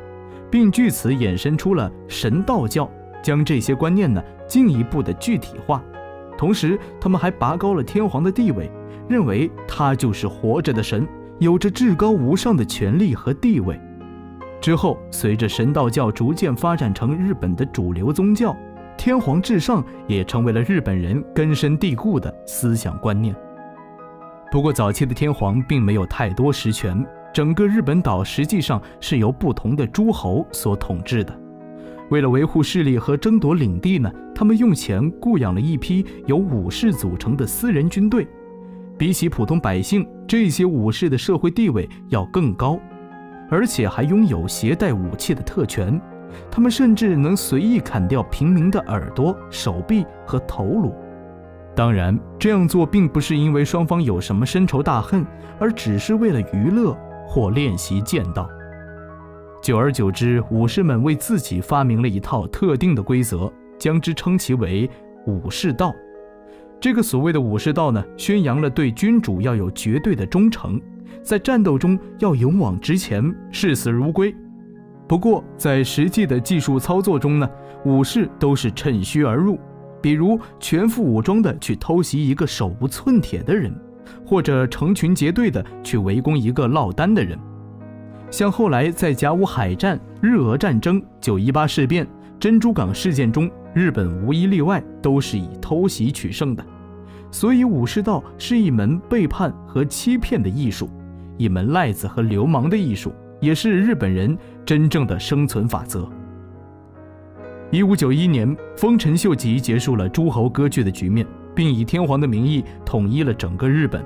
并据此衍生出了神道教，将这些观念呢进一步的具体化。同时他们还拔高了天皇的地位，认为他就是活着的神，有着至高无上的权力和地位。之后随着神道教逐渐发展成日本的主流宗教，天皇至上也成为了日本人根深蒂固的思想观念。不过早期的天皇并没有太多实权，整个日本岛实际上是由不同的诸侯所统治的。为了维护势力和争夺领地呢，他们用钱雇养了一批由武士组成的私人军队。比起普通百姓，这些武士的社会地位要更高，而且还拥有携带武器的特权。他们甚至能随意砍掉平民的耳朵、手臂和头颅。当然，这样做并不是因为双方有什么深仇大恨，而只是为了娱乐或练习剑道。久而久之，武士们为自己发明了一套特定的规则，将之称其为武士道。这个所谓的武士道呢，宣扬了对君主要有绝对的忠诚，在战斗中要勇往直前，视死如归。不过在实际的技术操作中呢，武士都是趁虚而入，比如全副武装的去偷袭一个手无寸铁的人，或者成群结队的去围攻一个落单的人。像后来在甲午海战、日俄战争、918事变、珍珠港事件中，日本无一例外都是以偷袭取胜的。所以武士道是一门背叛和欺骗的艺术，一门赖子和流氓的艺术，也是日本人真正的生存法则。1591年，丰臣秀吉结束了诸侯割据的局面，并以天皇的名义统一了整个日本。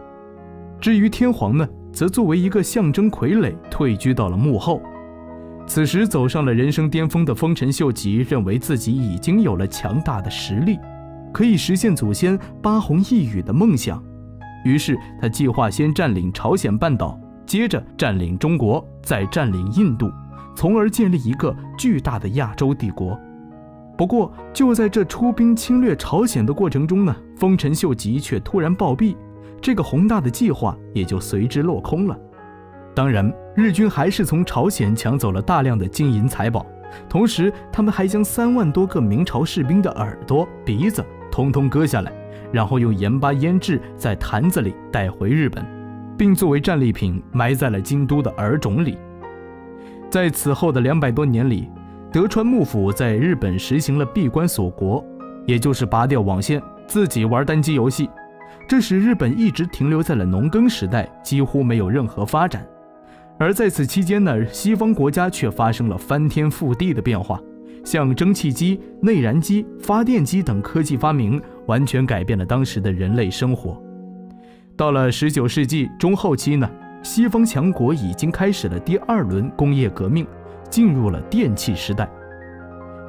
至于天皇呢，则作为一个象征傀儡退居到了幕后。此时走上了人生巅峰的丰臣秀吉认为自己已经有了强大的实力，可以实现祖先八竑一宇的梦想。于是他计划先占领朝鲜半岛，接着占领中国，再占领印度，从而建立一个巨大的亚洲帝国。不过就在这出兵侵略朝鲜的过程中呢，丰臣秀吉却突然暴毙，这个宏大的计划也就随之落空了。当然，日军还是从朝鲜抢走了大量的金银财宝，同时他们还将3万多个明朝士兵的耳朵、鼻子统统割下来，然后用盐巴腌制在坛子里带回日本，并作为战利品埋在了京都的耳冢里。在此后的200多年里，德川幕府在日本实行了闭关锁国，也就是拔掉网线，自己玩单机游戏，这使日本一直停留在了农耕时代，几乎没有任何发展。而在此期间呢，西方国家却发生了翻天覆地的变化，像蒸汽机、内燃机、发电机等科技发明，完全改变了当时的人类生活。到了19世纪中后期呢，西方强国已经开始了第2轮工业革命，进入了电气时代。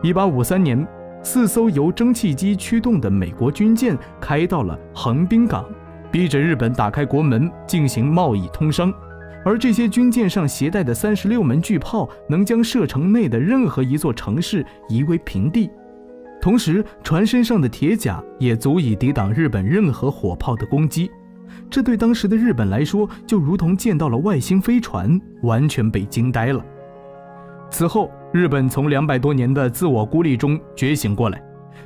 1853年，4艘由蒸汽机驱动的美国军舰开到了横滨港，逼着日本打开国门进行贸易通商。而这些军舰上携带的36门巨炮能将射程内的任何一座城市夷为平地，同时船身上的铁甲也足以抵挡日本任何火炮的攻击。这对当时的日本来说，就如同见到了外星飞船，完全被惊呆了。此后，日本从200多年的自我孤立中觉醒过来，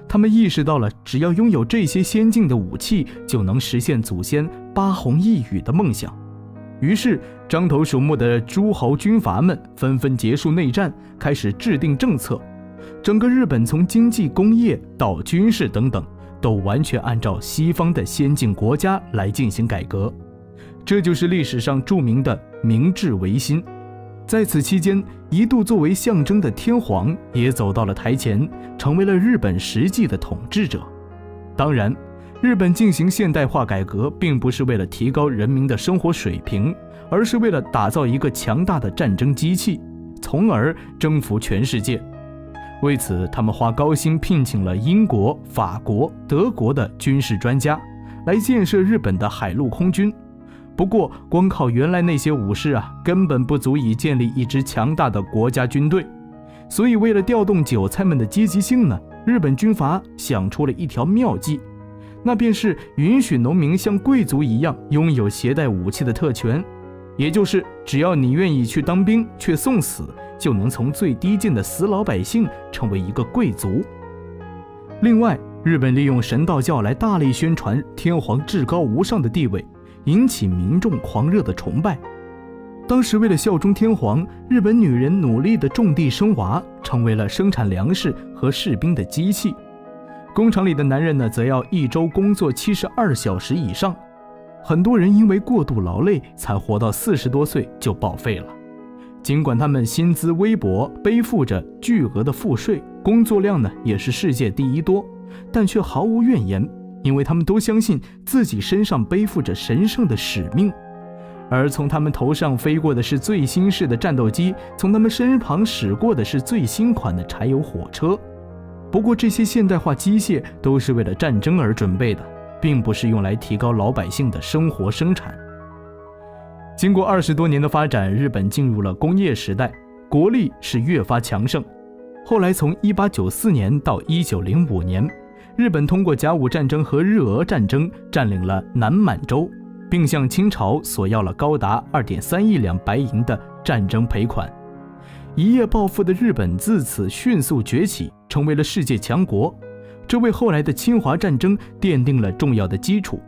他们意识到了只要拥有这些先进的武器，就能实现祖先八竑一宇的梦想。于是獐头鼠目的诸侯军阀们纷纷结束内战，开始制定政策。整个日本从经济、工业到军事等等，都完全按照西方的先进国家来进行改革。这就是历史上著名的明治维新。在此期间，一度作为象征的天皇也走到了台前，成为了日本实际的统治者。当然，日本进行现代化改革并不是为了提高人民的生活水平，而是为了打造一个强大的战争机器，从而征服全世界。为此，他们花高薪聘请了英国、法国、德国的军事专家，来建设日本的海陆空军。不过，光靠原来那些武士根本不足以建立一支强大的国家军队。所以，为了调动韭菜们的积极性呢，日本军阀想出了一条妙计。那便是允许农民像贵族一样拥有携带武器的特权，也就是只要你愿意去当兵却送死，就能从最低贱的死老百姓成为一个贵族。另外，日本利用神道教来大力宣传天皇至高无上的地位，引起民众狂热的崇拜。当时为了效忠天皇，日本女人努力地种地生娃，成为了生产粮食和士兵的机器。工厂里的男人呢，则要1周工作72小时以上。很多人因为过度劳累，才活到40多岁就报废了。尽管他们薪资微薄，背负着巨额的赋税，工作量呢也是世界第1多，但却毫无怨言，因为他们都相信自己身上背负着神圣的使命。而从他们头上飞过的是最新式的战斗机，从他们身旁驶过的是最新款的柴油火车。不过这些现代化机械都是为了战争而准备的，并不是用来提高老百姓的生活生产。经过20多年的发展，日本进入了工业时代，国力是越发强盛。后来从1894年到1905年，日本通过甲午战争和日俄战争占领了南满洲，并向清朝索要了高达2.3亿两白银的战争赔款。一夜暴富的日本自此迅速崛起，成为了世界强国，这为后来的侵华战争奠定了重要的基础。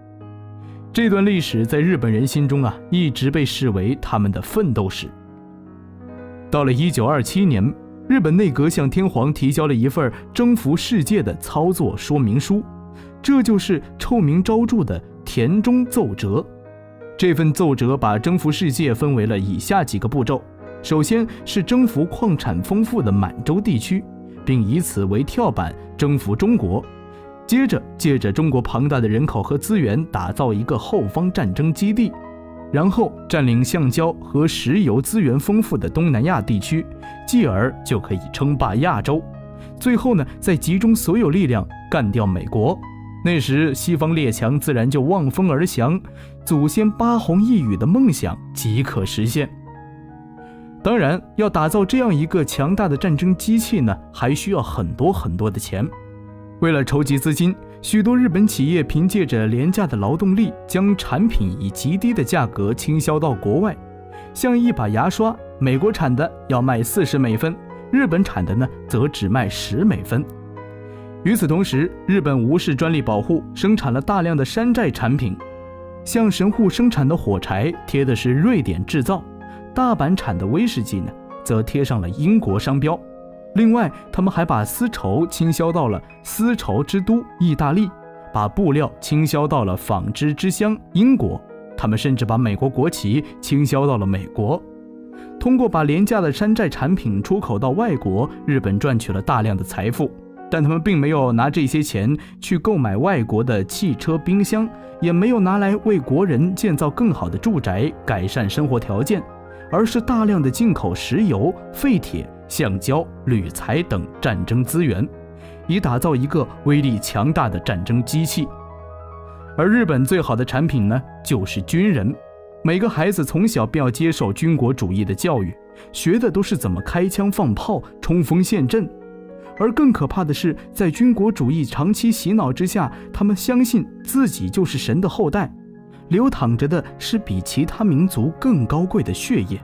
这段历史在日本人心中一直被视为他们的奋斗史。到了1927年，日本内阁向天皇提交了一份征服世界的操作说明书，这就是臭名昭著的田中奏折。这份奏折把征服世界分为了以下几个步骤。首先是征服矿产丰富的满洲地区，并以此为跳板征服中国，接着借着中国庞大的人口和资源打造一个后方战争基地，然后占领橡胶和石油资源丰富的东南亚地区，继而就可以称霸亚洲。最后呢，再集中所有力量干掉美国。那时西方列强自然就望风而降，祖先八焔一宇的梦想即可实现。当然，要打造这样一个强大的战争机器呢，还需要很多的钱。为了筹集资金，许多日本企业凭借着廉价的劳动力，将产品以极低的价格倾销到国外。像一把牙刷，美国产的要卖40美分，日本产的呢，则只卖10美分。与此同时，日本无视专利保护，生产了大量的山寨产品。像神户生产的火柴贴的是瑞典制造，大阪产的威士忌呢，则贴上了英国商标。另外，他们还把丝绸倾销到了丝绸之都意大利，把布料倾销到了纺织之乡英国，他们甚至把美国国旗倾销到了美国。通过把廉价的山寨产品出口到外国，日本赚取了大量的财富。但他们并没有拿这些钱去购买外国的汽车、冰箱，也没有拿来为国人建造更好的住宅，改善生活条件，而是大量的进口石油、废铁、橡胶、铝材等战争资源，以打造一个威力强大的战争机器。而日本最好的产品呢，就是军人。每个孩子从小便要接受军国主义的教育，学的都是怎么开枪放炮、冲锋陷阵。而更可怕的是，在军国主义长期洗脑之下，他们相信自己就是神的后代，流淌着的是比其他民族更高贵的血液。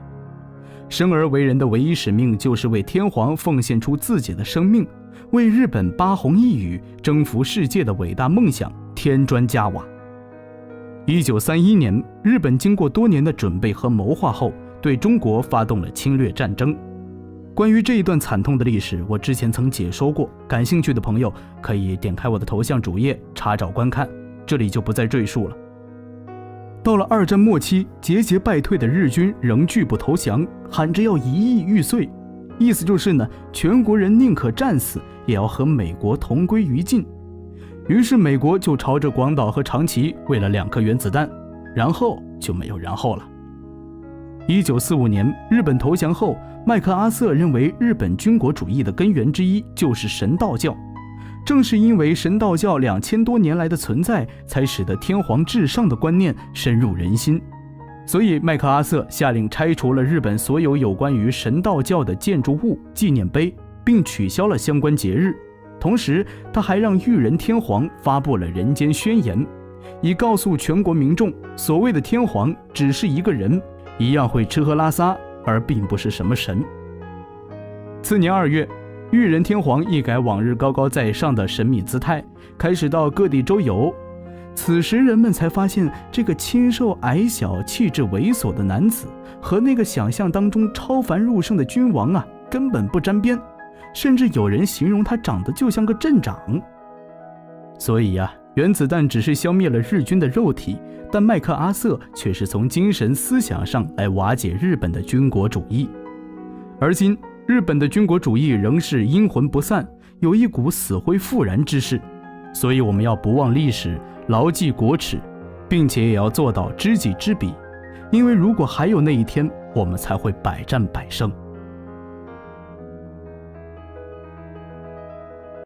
生而为人的唯一使命，就是为天皇奉献出自己的生命，为日本八焔一宇征服世界的伟大梦想添砖加瓦。1931年，日本经过多年的准备和谋划后，对中国发动了侵略战争。关于这一段惨痛的历史，我之前曾解说过，感兴趣的朋友可以点开我的头像主页查找观看，这里就不再赘述了。到了二战末期，节节败退的日军仍拒不投降，喊着要1亿玉碎，意思就是呢，全国人宁可战死，也要和美国同归于尽。于是美国就朝着广岛和长崎喂了2颗原子弹，然后就没有然后了。1945年，日本投降后，麦克阿瑟认为日本军国主义的根源之一就是神道教。正是因为神道教2000多年来的存在，才使得天皇至上的观念深入人心。所以麦克阿瑟下令拆除了日本所有有关于神道教的建筑物、纪念碑，并取消了相关节日。同时，他还让裕仁天皇发布了人间宣言，以告诉全国民众，所谓的天皇只是一个人，一样会吃喝拉撒，而并不是什么神。次年2月，裕仁天皇一改往日高高在上的神秘姿态，开始到各地周游。此时人们才发现，这个清瘦矮小、气质猥琐的男子和那个想象当中超凡入圣的君王啊，根本不沾边，甚至有人形容他长得就像个镇长。所以啊，原子弹只是消灭了日军的肉体，但麦克阿瑟却是从精神思想上来瓦解日本的军国主义。而今，日本的军国主义仍是阴魂不散，有一股死灰复燃之势。所以我们要不忘历史，牢记国耻，并且也要做到知己知彼，因为如果还有那一天，我们才会百战百胜。